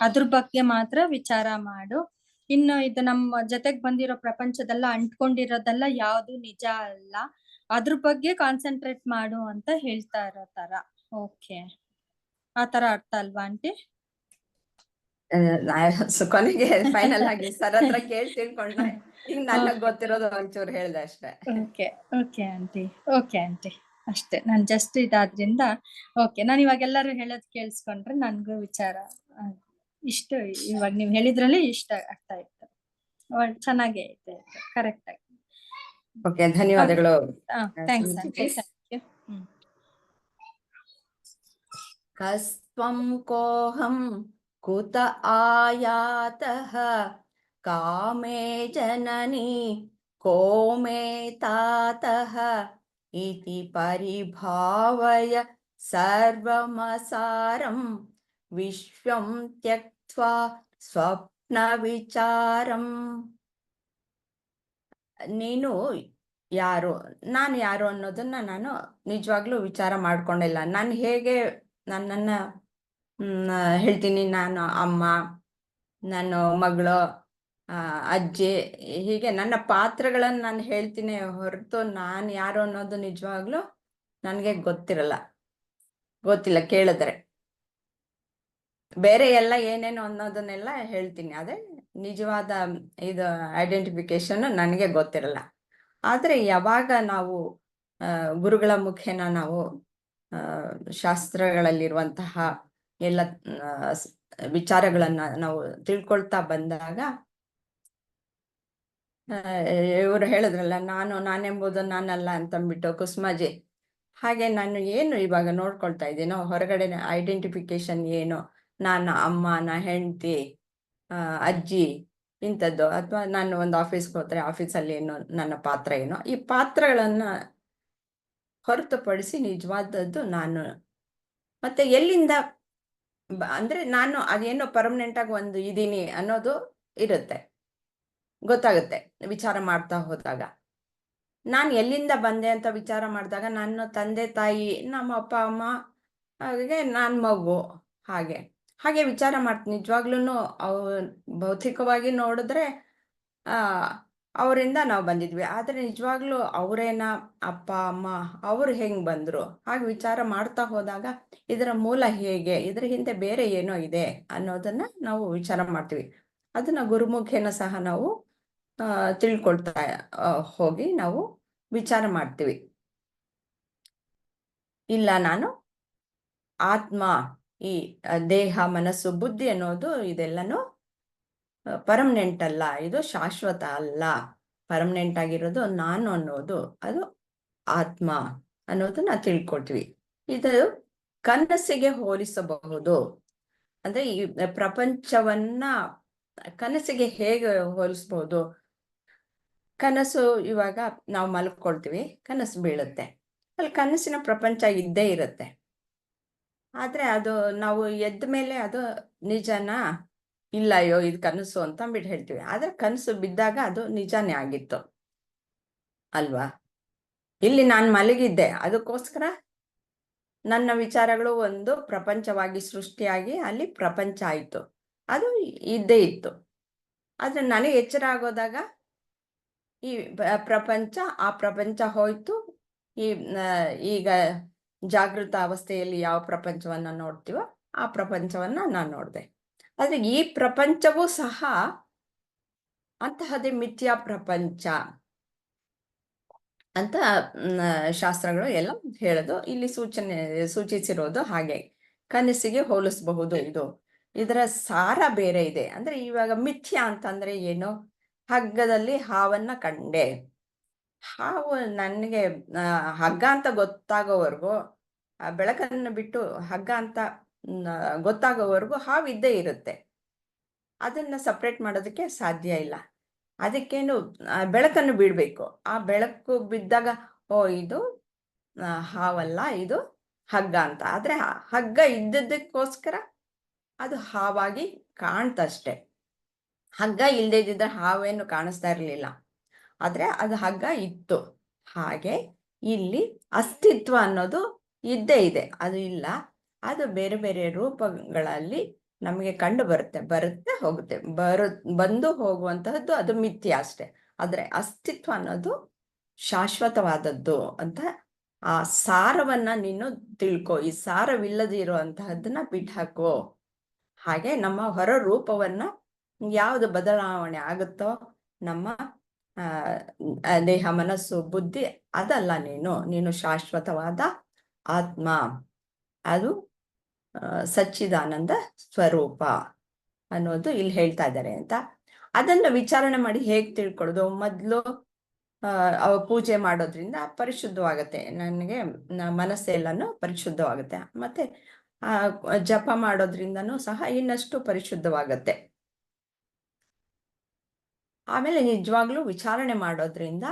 ಅದ್ರ ಬಗ್ಗೆ ಮಾತ್ರ ವಿಚಾರ ಮಾಡು. ಇನ್ನು ಇದು ನಮ್ಮ ಜೊತೆಗ್ ಬಂದಿರೋ ಪ್ರಪಂಚದೆಲ್ಲ ಅಂಟ್ಕೊಂಡಿರೋದೆಲ್ಲ ಯಾವ್ದು ನಿಜ ಅಲ್ಲ, ಅದ್ರ ಬಗ್ಗೆ ಕಾನ್ಸಂಟ್ರೇಟ್ ಮಾಡು ಅಂತ ಹೇಳ್ತಾ ಇರೋ ತರ. ಓಕೆ, ಆ ತರ ಅರ್ಥ ಅಲ್ವಾ ಆಂಟಿ? ಕೊನೆಗೆ ಫೈನಲ್ ಆಗಿ ಸರ್ ಹತ್ರ ಕೇಳಿ ತಿಳ್ಕೊಂಡೆ. ಈಗ ನನಗ್ ಗೊತ್ತಿರೋದು ಒಂಚೂರು ಹೇಳ್ದೆ ಅಷ್ಟೇ. Okay. Okay aunty. Okay aunty, ಅಷ್ಟೇ. ನಾನು ಜಸ್ಟ್ ಇದಾದ್ರಿಂದ ಓಕೆ. ನಾನು ಇವಾಗ ಎಲ್ಲರೂ ಹೇಳೋದ್ ಕೇಳಿಸ್ಕೊಂಡ್ರೆ ನನ್ಗೂ ವಿಚಾರ ಇಷ್ಟ. ಇವಾಗ ನೀವ್ ಹೇಳಿದ್ರಲ್ಲಿ ಇಷ್ಟ ಆಗ್ತಾ ಇತ್ತು. ಚೆನ್ನಾಗೇ ಐತೆ, ಕರೆಕ್ಟ್ ಆಗಿ. ಓಕೆ, ಧನ್ಯವಾದಗಳು. Thanks aunty. Thank you. ಕಸ್ತ್ವಂ ಕೋಹಂ ಕುತ ಆಯಾತಃ ಕಾಮೇ ಜನನಿ ಕೋ ಮೇ ತಾತಃ ಇತಿ ಪರಿಭಾವಯ ಸರ್ವಮಸಾರಂ ವಿಶ್ವಂ ತ್ಯಕ್ತ್ವಾ ಸ್ವಪ್ನ ವಿಚಾರಂ. ನೀನು ಯಾರು, ನಾನು ಯಾರು ಅನ್ನೋದನ್ನ ನಾನು ನಿಜವಾಗ್ಲೂ ವಿಚಾರ ಮಾಡ್ಕೊಂಡಿಲ್ಲ. ನಾನು ಹೇಗೆ ನನ್ನನ್ನ ಹೇಳ್ತೀನಿ, ನಾನು ಅಮ್ಮ, ನಾನು ಮಗಳು, ಅಜ್ಜಿ, ಹೀಗೆ ನನ್ನ ಪಾತ್ರಗಳನ್ನ ನಾನು ಹೇಳ್ತೀನಿ ಹೊರತು ನಾನು ಯಾರು ಅನ್ನೋದು ನಿಜವಾಗ್ಲೂ ನನಗೆ ಗೊತ್ತಿಲ್ಲ. ಕೇಳಿದ್ರೆ ಬೇರೆ ಎಲ್ಲ ಏನೇನು ಅನ್ನೋದನ್ನೆಲ್ಲ ಹೇಳ್ತೀನಿ, ಅದೇ ನಿಜವಾದ ಇದು ಐಡೆಂಟಿಫಿಕೇಶನ್ ನನಗೆ ಗೊತ್ತಿರಲ್ಲ. ಆದ್ರೆ ಯಾವಾಗ ನಾವು ಗುರುಗಳ ಮುಖೇನ ನಾವು ಶಾಸ್ತ್ರಗಳಲ್ಲಿರುವಂತಹ ಎಲ್ಲ ವಿಚಾರಗಳನ್ನ ನಾವು ತಿಳ್ಕೊಳ್ತಾ ಬಂದಾಗ ಇವರು ಹೇಳಿದ್ರಲ್ಲ, ನಾನೆಂಬುದು ನಾನಲ್ಲ ಅಂತಂದ್ಬಿಟ್ಟು ಕುಸುಮಾಜಿ, ಹಾಗೆ ನಾನು ಏನು ಇವಾಗ ನೋಡ್ಕೊಳ್ತಾ ಇದ್ದೀನೋ ಹೊರಗಡೆ ಐಡೆಂಟಿಫಿಕೇಶನ್ ಏನು, ನಾನು ಅಮ್ಮ, ನಾ ಹೆಂಡತಿ, ಅಜ್ಜಿ ಇಂಥದ್ದು, ಅಥವಾ ನಾನು ಒಂದು ಆಫೀಸ್ಗೆ ಹೋದ್ರೆ ಆಫೀಸಲ್ಲಿ ಏನೋ ನನ್ನ ಪಾತ್ರ ಏನೋ, ಈ ಪಾತ್ರಗಳನ್ನ ಹೊರತುಪಡಿಸಿ ನಿಜವಾದದ್ದು ನಾನು. ಮತ್ತೆ ಎಲ್ಲಿಂದ ಅಂದ್ರೆ ನಾನು ಅದೇನೋ ಪರ್ಮನೆಂಟ್ ಆಗಿ ಒಂದು ಇದೀನಿ ಅನ್ನೋದು ಇರುತ್ತೆ, ಗೊತ್ತಾಗುತ್ತೆ ವಿಚಾರ ಮಾಡ್ತಾ ಹೋದಾಗ. ನಾನು ಎಲ್ಲಿಂದ ಬಂದೆ ಅಂತ ವಿಚಾರ ಮಾಡಿದಾಗ ನನ್ನ ತಂದೆ ತಾಯಿ, ನಮ್ಮ ಅಪ್ಪ ಅಮ್ಮ, ಹಾಗೆ ನಾನು ಮಗು, ಹಾಗೆ ವಿಚಾರ ಮಾಡ್ತೀನಿ. ನಿಜವಾಗ್ಲೂ ಭೌತಿಕವಾಗಿ ನೋಡಿದ್ರೆ ಅವರಿಂದ ನಾವು ಬಂದಿದ್ವಿ, ಆದರೆ ನಿಜವಾಗ್ಲೂ ಅವರೇನ ಅಪ್ಪ ಅಮ್ಮ, ಅವರು ಹೆಂಗ್ ಬಂದ್ರು, ಹಾಗೆ ವಿಚಾರ ಮಾಡ್ತಾ ಹೋದಾಗ ಇದರ ಮೂಲ ಹೇಗೆ, ಇದರ ಹಿಂದೆ ಬೇರೆ ಏನೋ ಇದೆ ಅನ್ನೋದನ್ನ ನಾವು ವಿಚಾರ ಮಾಡ್ತೀವಿ. ಅದನ್ನ ಗುರುಮುಖೇನ ಸಹ ನಾವು ತಿಳ್ಕೊಳ್ತಾ ಹೋಗಿ ನಾವು ವಿಚಾರ ಮಾಡ್ತೀವಿ. ಇಲ್ಲ, ನಾನು ಆತ್ಮ, ಈ ದೇಹ, ಮನಸ್ಸು, ಬುದ್ಧಿ ಅನ್ನೋದು ಇದೆಲ್ಲನೂ ಪರ್ಮನೆಂಟ್ ಅಲ್ಲ, ಇದು ಶಾಶ್ವತ ಅಲ್ಲ. ಪರ್ಮನೆಂಟ್ ಆಗಿರೋದು ನಾನು ಅನ್ನೋದು, ಅದು ಆತ್ಮ ಅನ್ನೋದನ್ನ ತಿಳ್ಕೊಳ್ತೀವಿ. ಇದು ಕನಸಿಗೆ ಹೋಲಿಸಬಹುದು. ಅಂದ್ರೆ ಈ ಪ್ರಪಂಚವನ್ನ ಕನಸಿಗೆ ಹೇಗೆ ಹೋಲಿಸ್ಬಹುದು? ಕನಸು, ಇವಾಗ ನಾವು ಮಲ್ಕೊಳ್ತೀವಿ, ಕನಸು ಬೀಳುತ್ತೆ, ಅಲ್ಲಿ ಕನಸಿನ ಪ್ರಪಂಚ ಇದ್ದೇ ಇರುತ್ತೆ. ಆದ್ರೆ ಅದು ನಾವು ಎದ್ದ ಮೇಲೆ ಅದು ನಿಜನಾ ಇಲ್ಲ, ಅಯ್ಯೋ ಇದು ಕನಸು ಅಂತ ಅಂದ್ಬಿಟ್ಟು ಹೇಳ್ತೀವಿ. ಆದ್ರೆ ಕನಸು ಬಿದ್ದಾಗ ಅದು ನಿಜಾನೇ ಆಗಿತ್ತು ಅಲ್ವಾ? ಇಲ್ಲಿ ನಾನು ಮಲಗಿದ್ದೆ, ಅದಕ್ಕೋಸ್ಕರ ನನ್ನ ವಿಚಾರಗಳು ಒಂದು ಪ್ರಪಂಚವಾಗಿ ಸೃಷ್ಟಿಯಾಗಿ ಅಲ್ಲಿ ಪ್ರಪಂಚ ಆಯ್ತು, ಅದು ಇದ್ದೇ ಇತ್ತು. ಆದ್ರೆ ನನಗೆ ಎಚ್ಚರ ಆಗೋದಾಗ ಈ ಪ್ರಪಂಚ, ಆ ಪ್ರಪಂಚ ಹೋಯ್ತು. ಈಗ ಜಾಗೃತ ಅವಸ್ಥೆಯಲ್ಲಿ ಯಾವ ಪ್ರಪಂಚವನ್ನ ನೋಡ್ತೀವೋ ಆ ಪ್ರಪಂಚವನ್ನ ನಾನು ನೋಡಿದೆ. ಆದ್ರೆ ಈ ಪ್ರಪಂಚವೂ ಸಹ ಅಂತಹದೇ ಮಿಥ್ಯಾ ಪ್ರಪಂಚ ಅಂತ ಶಾಸ್ತ್ರಗಳು ಎಲ್ಲ ಹೇಳೋದು, ಇಲ್ಲಿ ಸೂಚಿಸಿರೋದು ಹಾಗೆ. ಕನಸಿಗೆ ಹೋಲಿಸಬಹುದು. ಇದರ ಸಾರ ಬೇರೆ ಇದೆ. ಅಂದ್ರೆ ಇವಾಗ ಮಿಥ್ಯಾ ಅಂತಂದ್ರೆ ಏನು? ಹಗ್ಗದಲ್ಲಿ ಹಾವನ್ನ ಕಂಡೆ, ಹಾವು ನನಗೆ ಹಗ್ಗ ಅಂತ ಗೊತ್ತಾಗೋವರೆಗೂ, ಬೆಳಕನ್ನು ಬಿಟ್ಟು ಹಗ್ಗ ಅಂತ ಗೊತ್ತಾಗೋವರೆಗೂ ಹಾವು ಇದ್ದೇ ಇರುತ್ತೆ. ಅದನ್ನ ಸಪ್ರೇಟ್ ಮಾಡೋದಕ್ಕೆ ಸಾಧ್ಯ ಇಲ್ಲ. ಅದಕ್ಕೇನು ಬೆಳಕನ್ನು ಬಿಡ್ಬೇಕು. ಆ ಬೆಳಕು ಬಿದ್ದಾಗ ಓ ಇದು ಹಾವಲ್ಲ, ಇದು ಹಗ್ಗ ಅಂತ. ಆದ್ರೆ ಆ ಹಗ್ಗ ಇದ್ದದ್ದಕ್ಕೋಸ್ಕರ ಅದು ಹಾವಾಗಿ ಕಾಣ್ತಷ್ಟೆ. ಹಗ್ಗ ಇಲ್ಲದೆ ಇದ್ದಿದ್ರೆ ಹಾವೇನು ಕಾಣಿಸ್ತಾ ಇರಲಿಲ್ಲ, ಆದ್ರೆ ಅದು ಹಗ್ಗ ಇತ್ತು. ಹಾಗೆ ಇಲ್ಲಿ ಅಸ್ತಿತ್ವ ಅನ್ನೋದು ಇದ್ದೇ ಇದೆ, ಅದು ಇಲ್ಲ. ಅದು ಬೇರೆ ಬೇರೆ ರೂಪಗಳಲ್ಲಿ ನಮಗೆ ಕಂಡು ಬರುತ್ತೆ ಹೋಗುತ್ತೆ. ಬಂದು ಹೋಗುವಂತಹದ್ದು ಅದು ಮಿಥ್ಯ ಅಷ್ಟೆ. ಆದ್ರೆ ಅಸ್ತಿತ್ವ ಅನ್ನೋದು ಶಾಶ್ವತವಾದದ್ದು ಅಂತ ಆ ಸಾರವನ್ನ ನೀನು ತಿಳ್ಕೊ. ಈ ಸಾರವಿಲ್ಲದೆ ಇರುವಂತಹದ್ದನ್ನ ಬಿಟ್ಟಾಕೋ. ಹಾಗೆ ನಮ್ಮ ಹೊರ ರೂಪವನ್ನ ಯಾವುದು ಬದಲಾವಣೆ ಆಗುತ್ತೋ, ನಮ್ಮ ದೇಹ, ಮನಸ್ಸು, ಬುದ್ಧಿ, ಅದಲ್ಲ ನೀನು ಶಾಶ್ವತವಾದ ಆತ್ಮ. ಅದು ಸಚ್ಚಿದಾನಂದ ಸ್ವರೂಪ ಅನ್ನೋದು ಇಲ್ಲಿ ಹೇಳ್ತಾ ಇದ್ದಾರೆ ಅಂತ. ಅದನ್ನ ವಿಚಾರಣೆ ಮಾಡಿ ಹೇಗೆ ತಿಳ್ಕೊಳ್ಳೋದು? ಮೊದಲು ಅವ ಪೂಜೆ ಮಾಡೋದ್ರಿಂದ ಪರಿಶುದ್ಧವಾಗತ್ತೆ, ನನಗೆ ಮನಸ್ಸೆಲ್ಲನೂ ಪರಿಶುದ್ಧವಾಗುತ್ತೆ. ಮತ್ತೆ ಜಪ ಮಾಡೋದ್ರಿಂದನೂ ಸಹ ಇನ್ನಷ್ಟು ಪರಿಶುದ್ಧವಾಗತ್ತೆ. ಆಮೇಲೆ ನಿಜವಾಗ್ಲೂ ವಿಚಾರಣೆ ಮಾಡೋದ್ರಿಂದ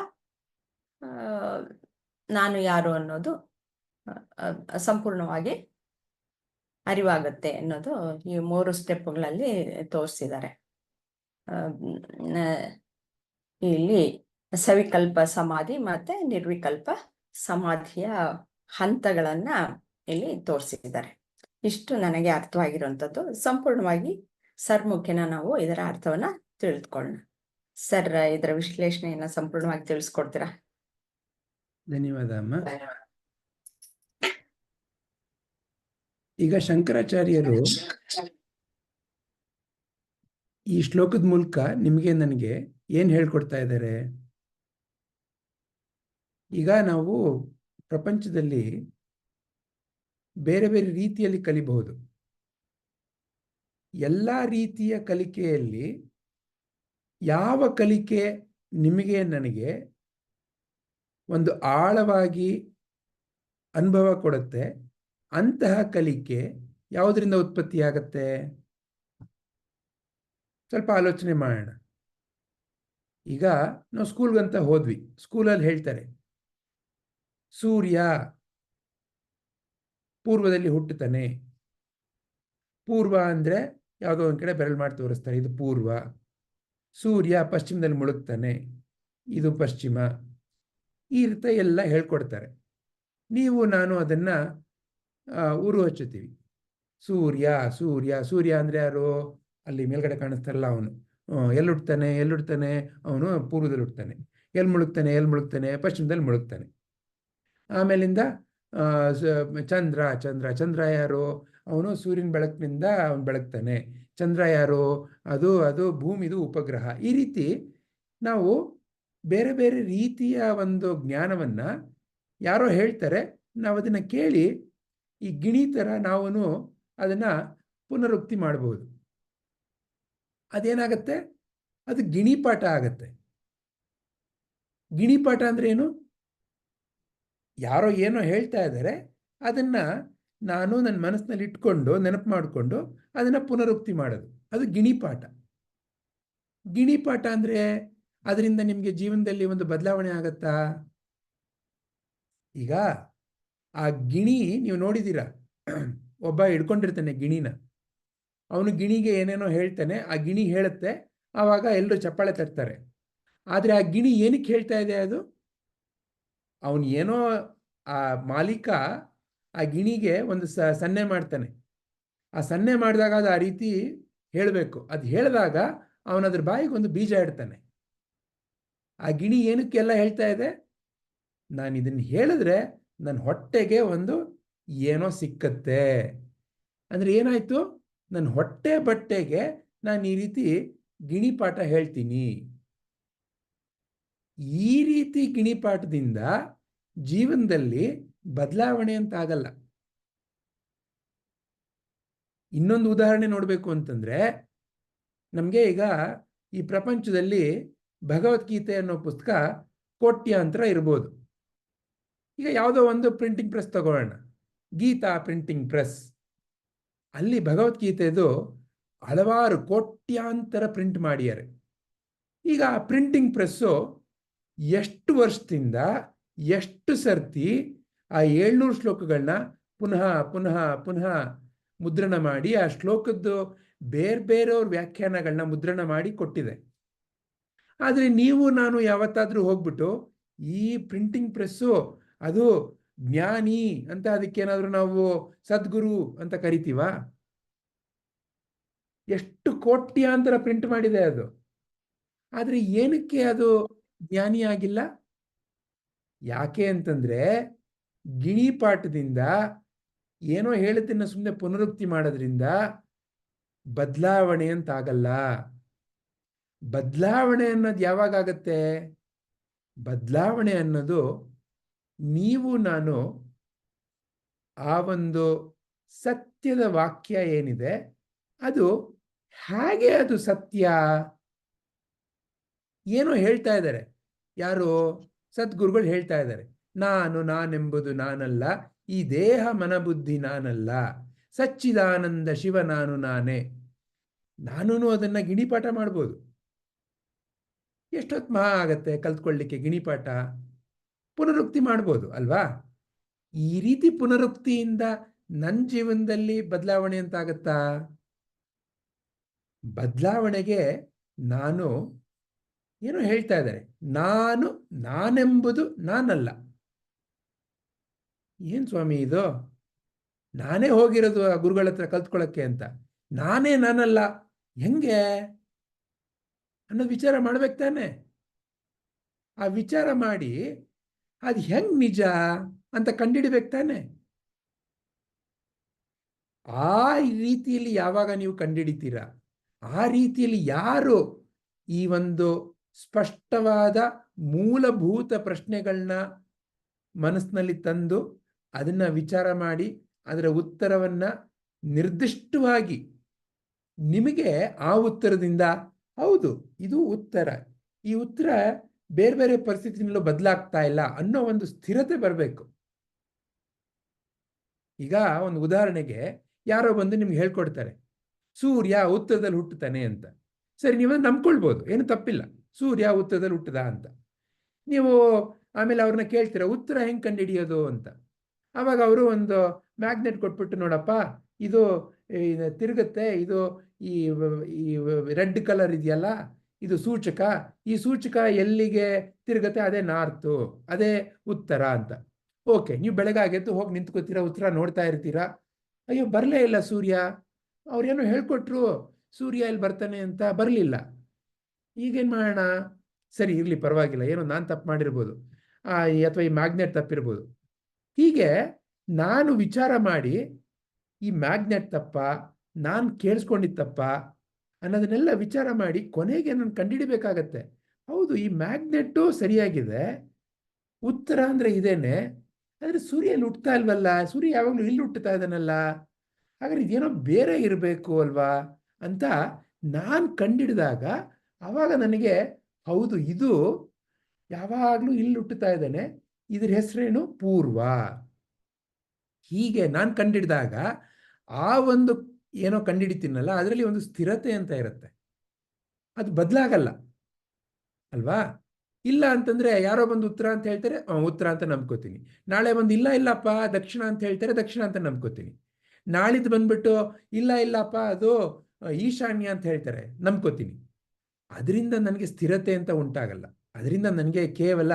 ನಾನು ಯಾರು ಅನ್ನೋದು ಸಂಪೂರ್ಣವಾಗಿ ಅರಿವಾಗುತ್ತೆ ಅನ್ನೋದು ಈ 3 ಸ್ಟೆಪ್ಗಳಲ್ಲಿ ತೋರಿಸಿದ್ದಾರೆ. ಇಲ್ಲಿ ಸವಿಕಲ್ಪ ಸಮಾಧಿ ಮತ್ತೆ ನಿರ್ವಿಕಲ್ಪ ಸಮಾಧಿಯ ಹಂತಗಳನ್ನ ಇಲ್ಲಿ ತೋರಿಸಿದ್ದಾರೆ. ಇಷ್ಟು ನನಗೆ ಅರ್ಥವಾಗಿರುವಂಥದ್ದು. ಸಂಪೂರ್ಣವಾಗಿ ಸರ್ ಮುಖೇನ ನಾವು ಇದರ ಅರ್ಥವನ್ನ ತಿಳಿದುಕೊಳ್ಳೋಣ. ಸರ್, ಇದರ ವಿಶ್ಲೇಷಣೆಯನ್ನ ಸಂಪೂರ್ಣವಾಗಿ ತಿಳಿಸ್ಕೊಡ್ತೀರಾ? ಧನ್ಯವಾದ ಅಮ್ಮ. ಈಗ ಶಂಕರಾಚಾರ್ಯರು ಈ ಶ್ಲೋಕದ ಮೂಲಕ ನಿಮಗೆ ನನಗೆ ಏನ್ ಹೇಳ್ಕೊಡ್ತಾ ಇದ್ದಾರೆ? ಈಗ ನಾವು ಪ್ರಪಂಚದಲ್ಲಿ ಬೇರೆ ಬೇರೆ ರೀತಿಯಲ್ಲಿ ಕಲಿಬಹುದು. ಎಲ್ಲ ರೀತಿಯ ಕಲಿಕೆಯಲ್ಲಿ ಯಾವ ಕಲಿಕೆ ನಿಮಗೆ ನನಗೆ ಒಂದು ಆಳವಾಗಿ ಅನುಭವ ಕೊಡುತ್ತೆ, ಅಂತಹ ಕಲಿಕೆ ಯಾವುದರಿಂದ ಉತ್ಪತ್ತಿಯಾಗತ್ತೆ? ಸ್ವಲ್ಪ ಆಲೋಚನೆ ಮಾಡೋಣ. ಈಗ ನಾವು ಸ್ಕೂಲ್ಗಂತ ಹೋದ್ವಿ. ಸ್ಕೂಲಲ್ಲಿ ಹೇಳ್ತಾರೆ ಸೂರ್ಯ ಪೂರ್ವದಲ್ಲಿ ಹುಟ್ಟುತ್ತಾನೆ. ಪೂರ್ವ ಅಂದ್ರೆ ಯಾವುದೋ ಒಂದು ಕಡೆ ಬೆರಳು ಮಾಡಿ ತೋರಿಸ್ತಾರೆ, ಇದು ಪೂರ್ವ. ಸೂರ್ಯ ಪಶ್ಚಿಮದಲ್ಲಿ ಮುಳುಗ್ತಾನೆ, ಇದು ಪಶ್ಚಿಮ. ಈ ರೀತಿ ಎಲ್ಲ ಹೇಳ್ಕೊಡ್ತಾರೆ. ನೀವು ನಾನು ಅದನ್ನ ಉರು ಹಚ್ಚುತ್ತೀವಿ. ಸೂರ್ಯ ಸೂರ್ಯ ಸೂರ್ಯ ಅಂದ್ರೆ ಯಾರು? ಅಲ್ಲಿ ಮೇಲ್ಗಡೆ ಕಾಣಿಸ್ತಾರಲ್ಲ ಅವನು. ಎಲ್ಲುಡ್ತಾನೆ ಅವನು ಪೂರ್ವದಲ್ಲಿ ಹುಡ್ತಾನೆ. ಎಲ್ಲಿ ಮುಳುಗ್ತಾನೆ ಪಶ್ಚಿಮದಲ್ಲಿ ಮುಳುಗ್ತಾನೆ. ಆಮೇಲಿಂದ ಚಂದ್ರ ಚಂದ್ರ ಚಂದ್ರ ಯಾರು? ಅವನು ಸೂರ್ಯನ ಬೆಳಕಿನಿಂದ ಅವನು ಬೆಳಗ್ತಾನೆ. ಚಂದ್ರ ಯಾರು? ಅದು ಭೂಮಿದು ಉಪಗ್ರಹ. ಈ ರೀತಿ ನಾವು ಬೇರೆ ಬೇರೆ ರೀತಿಯ ಒಂದು ಜ್ಞಾನವನ್ನ ಯಾರೋ ಹೇಳ್ತಾರೆ, ನಾವು ಅದನ್ನ ಕೇಳಿ ಈ ಗಿಣಿ ಥರ ನಾವು ಅದನ್ನ ಪುನರುಕ್ತಿ ಮಾಡಬಹುದು. ಅದೇನಾಗತ್ತೆ? ಅದು ಗಿಣಿಪಾಠ ಆಗತ್ತೆ. ಗಿಣಿಪಾಠ ಅಂದ್ರೆ ಏನು? ಯಾರೋ ಏನೋ ಹೇಳ್ತಾ ಇದ್ದಾರೆ, ಅದನ್ನ ನಾನು ನನ್ನ ಮನಸ್ಸಿನಲ್ಲಿ ಇಟ್ಕೊಂಡು ನೆನಪು ಮಾಡಿಕೊಂಡು ಅದನ್ನ ಪುನರುಕ್ತಿ ಮಾಡೋದು, ಅದು ಗಿಣಿಪಾಠ. ಗಿಣಿಪಾಠ ಅಂದ್ರೆ ಅದರಿಂದ ನಿಮಗೆ ಜೀವನದಲ್ಲಿ ಒಂದು ಬದಲಾವಣೆ ಆಗತ್ತಾ? ಈಗ ಆ ಗಿಣಿ ನೀವು ನೋಡಿದ್ದೀರಾ, ಒಬ್ಬ ಹಿಡ್ಕೊಂಡಿರ್ತಾನೆ ಗಿಣಿನ. ಅವನು ಗಿಣಿಗೆ ಏನೇನೋ ಹೇಳ್ತಾನೆ, ಆ ಗಿಣಿ ಹೇಳುತ್ತೆ, ಆವಾಗ ಎಲ್ಲರೂ ಚಪ್ಪಾಳೆ ತರ್ತಾರೆ. ಆದರೆ ಆ ಗಿಣಿ ಏನಕ್ಕೆ ಹೇಳ್ತಾ ಇದೆ? ಅದು ಅವನು ಏನೋ ಆ ಮಾಲೀಕ ಆ ಗಿಣಿಗೆ ಒಂದು ಸನ್ನೆ ಮಾಡ್ತಾನೆ. ಆ ಸನ್ನೆ ಮಾಡಿದಾಗ ಅದು ಆ ರೀತಿ ಹೇಳಬೇಕು. ಅದು ಹೇಳಿದಾಗ ಅವನದ್ರ ಬಾಯಿಗೆ ಒಂದು ಬೀಜ ಇಡ್ತಾನೆ. ಆ ಗಿಣಿ ಏನಕ್ಕೆಲ್ಲ ಹೇಳ್ತಾ ಇದೆ? ನಾನು ಇದನ್ನು ಹೇಳಿದ್ರೆ ನನ್ನ ಹೊಟ್ಟೆಗೆ ಒಂದು ಏನೋ ಸಿಕ್ಕತ್ತೆ. ಅಂದ್ರೆ ಏನಾಯ್ತು? ನನ್ನ ಹೊಟ್ಟೆ ಬಟ್ಟೆಗೆ ನಾನು ಈ ರೀತಿ ಗಿಣಿಪಾಠ ಹೇಳ್ತೀನಿ. ಈ ರೀತಿ ಗಿಣಿಪಾಠದಿಂದ ಜೀವನದಲ್ಲಿ ಬದಲಾವಣೆ ಅಂತ ಆಗಲ್ಲ. ಇನ್ನೊಂದು ಉದಾಹರಣೆ ನೋಡಬೇಕು ಅಂತಂದ್ರೆ, ನಮಗೆ ಈಗ ಈ ಪ್ರಪಂಚದಲ್ಲಿ ಭಗವದ್ಗೀತೆ ಅನ್ನೋ ಪುಸ್ತಕ ಕೋಟ್ಯಾಂತರ ಇರ್ಬೋದು. ಈಗ ಯಾವುದೋ ಒಂದು ಪ್ರಿಂಟಿಂಗ್ ಪ್ರೆಸ್ ತಗೊಳ್ಳೋಣ, ಗೀತಾ ಪ್ರಿಂಟಿಂಗ್ ಪ್ರೆಸ್. ಅಲ್ಲಿ ಭಗವದ್ಗೀತೆದು ಹಲವಾರು ಕೋಟ್ಯಾಂತರ ಪ್ರಿಂಟ್ ಮಾಡಿದ್ದಾರೆ. ಈಗ ಆ ಪ್ರಿಂಟಿಂಗ್ ಪ್ರೆಸ್ಸು ಎಷ್ಟು ವರ್ಷದಿಂದ ಎಷ್ಟು ಸರ್ತಿ ಆ 700 ಶ್ಲೋಕಗಳನ್ನ ಪುನಃ ಪುನಃ ಪುನಃ ಮುದ್ರಣ ಮಾಡಿ ಆ ಶ್ಲೋಕದ್ದು ಬೇರೆಯವ್ರ ವ್ಯಾಖ್ಯಾನಗಳನ್ನ ಮುದ್ರಣ ಮಾಡಿ ಕೊಟ್ಟಿದೆ. ಆದರೆ ನೀವು ನಾನು ಯಾವತ್ತಾದರೂ ಹೋಗ್ಬಿಟ್ಟು ಈ ಪ್ರಿಂಟಿಂಗ್ ಪ್ರೆಸ್ಸು ಅದು ಜ್ಞಾನಿ ಅಂತ ಅದಕ್ಕೇನಾದರೂ ನಾವು ಸದ್ಗುರು ಅಂತ ಕರಿತೀವ? ಎಷ್ಟು ಕೋಟ್ಯಾಂತರ ಪ್ರಿಂಟ್ ಮಾಡಿದೆ ಅದು. ಆದರೆ ಏನಕ್ಕೆ ಅದು ಜ್ಞಾನಿ ಆಗಿಲ್ಲ? ಯಾಕೆ ಅಂತಂದ್ರೆ ಗಿಣಿಪಾಠದಿಂದ ಏನೋ ಹೇಳಿದ್ದನ್ನ ಸುಮ್ಮನೆ ಪುನರುಕ್ತಿ ಮಾಡೋದ್ರಿಂದ ಬದಲಾವಣೆ ಅಂತಾಗಲ್ಲ. ಬದಲಾವಣೆ ಅನ್ನೋದು ಯಾವಾಗ ಆಗತ್ತೆ? ಬದಲಾವಣೆ ಅನ್ನೋದು ನೀವು ನಾನು ಆ ಒಂದು ಸತ್ಯದ ವಾಕ್ಯ ಏನಿದೆ ಅದು ಹಾಗೆ ಅದು ಸತ್ಯ ಏನೋ ಹೇಳ್ತಾ ಇದ್ದಾರೆ. ಯಾರು? ಸದ್ಗುರುಗಳು ಹೇಳ್ತಾ ಇದ್ದಾರೆ, ನಾನೆಂಬುದು ನಾನಲ್ಲ, ಈ ದೇಹ ಮನಬುದ್ಧಿ ನಾನಲ್ಲ, ಸಚ್ಚಿದಾನಂದ ಶಿವ ನಾನೇ. ನಾನು ಅದನ್ನ ಗಿಣಿಪಾಠ ಮಾಡ್ಬೋದು. ಎಷ್ಟೊತ್ತು ಮಹಾ ಆಗತ್ತೆ ಕಲ್ತ್ಕೊಳ್ಳಿಕ್ಕೆ ಗಿಣಿಪಾಠ? ಪುನರುಕ್ತಿ ಮಾಡ್ಬೋದು ಅಲ್ವಾ? ಈ ರೀತಿ ಪುನರುಕ್ತಿಯಿಂದ ನನ್ನ ಜೀವನದಲ್ಲಿ ಬದಲಾವಣೆ ಅಂತಾಗತ್ತಾ? ಬದಲಾವಣೆಗೆ ನಾನು ಏನೋ ಹೇಳ್ತಾ ಇದ್ದಾರೆ, ನಾನೆಂಬುದು ನಾನಲ್ಲ. ಏನ್ ಸ್ವಾಮಿ ಇದು? ನಾನೇ ಹೋಗಿರೋದು ಆ ಗುರುಗಳ ಹತ್ರ ಕಲ್ತ್ಕೊಳ್ಳೋಕ್ಕೆ ಅಂತ, ನಾನೇ ನಾನಲ್ಲ ಹೆಂಗೆ ಅನ್ನೋದು ವಿಚಾರ ಮಾಡ್ಬೇಕು ತಾನೆ. ಆ ವಿಚಾರ ಮಾಡಿ ಅದು ಹೆಂಗ್ ನಿಜ ಅಂತ ಕಂಡಿಡ್ಬೇಕು ತಾನೆ. ಆ ರೀತಿಯಲ್ಲಿ ಯಾವಾಗ ನೀವು ಕಂಡಿಡಿತೀರಾ, ಆ ರೀತಿಯಲ್ಲಿ ಯಾರು ಈ ಒಂದು ಸ್ಪಷ್ಟವಾದ ಮೂಲಭೂತ ಪ್ರಶ್ನೆಗಳನ್ನ ಮನಸ್ಸಿನಲ್ಲಿ ತಂದು ಅದನ್ನ ವಿಚಾರ ಮಾಡಿ ಅದರ ಉತ್ತರವನ್ನ ನಿರ್ದಿಷ್ಟವಾಗಿ ನಿಮಗೆ ಆ ಉತ್ತರದಿಂದ ಹೌದು ಇದು ಉತ್ತರ, ಈ ಉತ್ತರ ಬೇರೆ ಬೇರೆ ಪರಿಸ್ಥಿತಿನಲ್ಲೂ ಬದಲಾಗ್ತಾ ಇಲ್ಲ ಅನ್ನೋ ಒಂದು ಸ್ಥಿರತೆ ಬರಬೇಕು. ಈಗ ಒಂದು ಉದಾಹರಣೆಗೆ ಯಾರೋ ಬಂದು ನಿಮ್ಗೆ ಹೇಳ್ಕೊಡ್ತಾರೆ, ಸೂರ್ಯ ಉತ್ತರದಲ್ಲಿ ಹುಟ್ಟುತ್ತಾನೆ ಅಂತ. ಸರಿ, ನೀವು ನಂಬ್ಕೊಳ್ಬೋದು, ಏನು ತಪ್ಪಿಲ್ಲ, ಸೂರ್ಯ ಉತ್ತರದಲ್ಲಿ ಹುಟ್ಟದ ಅಂತ. ನೀವು ಆಮೇಲೆ ಅವ್ರನ್ನ ಕೇಳ್ತೀರ ಉತ್ತರ ಹೆಂಗೆ ಕಂಡುಹಿಡಿಯೋದು ಅಂತ. ಆವಾಗ ಅವರು ಒಂದು ಮ್ಯಾಗ್ನೆಟ್ ಕೊಟ್ಬಿಟ್ಟು, ನೋಡಪ್ಪ ಇದು ತಿರುಗುತ್ತೆ, ಇದು ಈ ರೆಡ್ ಕಲರ್ ಇದೆಯಲ್ಲ ಇದು ಸೂಚಕ, ಈ ಸೂಚಕ ಎಲ್ಲಿಗೆ ತಿರುಗುತ್ತೆ ಅದೇ ನಾರ್ತು, ಅದೇ ಉತ್ತರ ಅಂತ. ಓಕೆ, ನೀವು ಬೆಳಗಾಗೆದ್ದು ಹೋಗಿ ನಿಂತ್ಕೋತೀರಾ, ಉತ್ತರ ನೋಡ್ತಾ ಇರ್ತೀರಾ, ಅಯ್ಯೋ ಬರಲೇ ಇಲ್ಲ ಸೂರ್ಯ, ಅವ್ರೇನೋ ಹೇಳ್ಕೊಟ್ರು ಸೂರ್ಯ ಇಲ್ಲಿ ಬರ್ತಾನೆ ಅಂತ, ಬರಲಿಲ್ಲ. ಈಗೇನು ಮಾಡೋಣ? ಸರಿ ಇರಲಿ ಪರವಾಗಿಲ್ಲ, ಏನೋ ನಾನು ತಪ್ಪು ಮಾಡಿರ್ಬೋದು, ಅಥವಾ ಈ ಮ್ಯಾಗ್ನೆಟ್ ತಪ್ಪಿರ್ಬೋದು. ಹೀಗೆ ನಾನು ವಿಚಾರ ಮಾಡಿ ಈ ಮ್ಯಾಗ್ನೆಟ್ ತಪ್ಪ, ನಾನು ಕೇಳಿಸ್ಕೊಂಡಿದ್ದ ತಪ್ಪ ಅನ್ನೋದನ್ನೆಲ್ಲ ವಿಚಾರ ಮಾಡಿ ಕೊನೆಗೆ ನಾನು ಕಂಡುಹಿಡಿಬೇಕಾಗತ್ತೆ. ಹೌದು, ಈ ಮ್ಯಾಗ್ನೆಟ್ಟು ಸರಿಯಾಗಿದೆ, ಉತ್ತರ ಅಂದರೆ ಇದೇನೆ, ಆದರೆ ಸೂರ್ಯ ಇಲ್ಲಿ ಹುಟ್ಟುತ್ತಾ ಇಲ್ವಲ್ಲ, ಸೂರ್ಯ ಯಾವಾಗಲೂ ಇಲ್ಲಿ ಹುಟ್ಟುತ್ತಾ ಇದ್ದಾನಲ್ಲ, ಹಾಗಾದ್ರೆ ಇದೇನೋ ಬೇರೆ ಇರಬೇಕು ಅಲ್ವಾ ಅಂತ ನಾನು ಕಂಡಿಡಿದಾಗ ಆವಾಗ ನನಗೆ ಹೌದು ಇದು ಯಾವಾಗಲೂ ಇಲ್ಲಿ ಹುಟ್ಟುತ್ತಾ ಇದ್ದಾನೆ, ಇದ್ರ ಹೆಸರೇನು? ಪೂರ್ವ. ಹೀಗೆ ನಾನು ಕಂಡಿಡಿದಾಗ ಆ ಒಂದು ಏನೋ ಕಂಡಿಡಿತೀನಲ್ಲ ಅದರಲ್ಲಿ ಒಂದು ಸ್ಥಿರತೆ ಅಂತ ಇರುತ್ತೆ, ಅದು ಬದಲಾಗಲ್ಲ ಅಲ್ವಾ? ಇಲ್ಲ ಅಂತಂದ್ರೆ ಯಾರೋ ಬಂದು ಉತ್ತರ ಅಂತ ಹೇಳ್ತಾರೆ, ಉತ್ತರ ಅಂತ ನಂಬ್ಕೋತೀನಿ. ನಾಳೆ ಬಂದು ಇಲ್ಲಪ್ಪ ದಕ್ಷಿಣ ಅಂತ ಹೇಳ್ತಾರೆ, ದಕ್ಷಿಣ ಅಂತ ನಂಬ್ಕೋತೀನಿ. ನಾಳಿದ್ದು ಬಂದ್ಬಿಟ್ಟು ಇಲ್ಲಪ್ಪ ಅದು ಈಶಾನ್ಯ ಅಂತ ಹೇಳ್ತಾರೆ, ನಂಬ್ಕೋತೀನಿ. ಅದರಿಂದ ನನಗೆ ಸ್ಥಿರತೆ ಅಂತ ಉಂಟಾಗಲ್ಲ. ಅದರಿಂದ ನನಗೆ ಕೇವಲ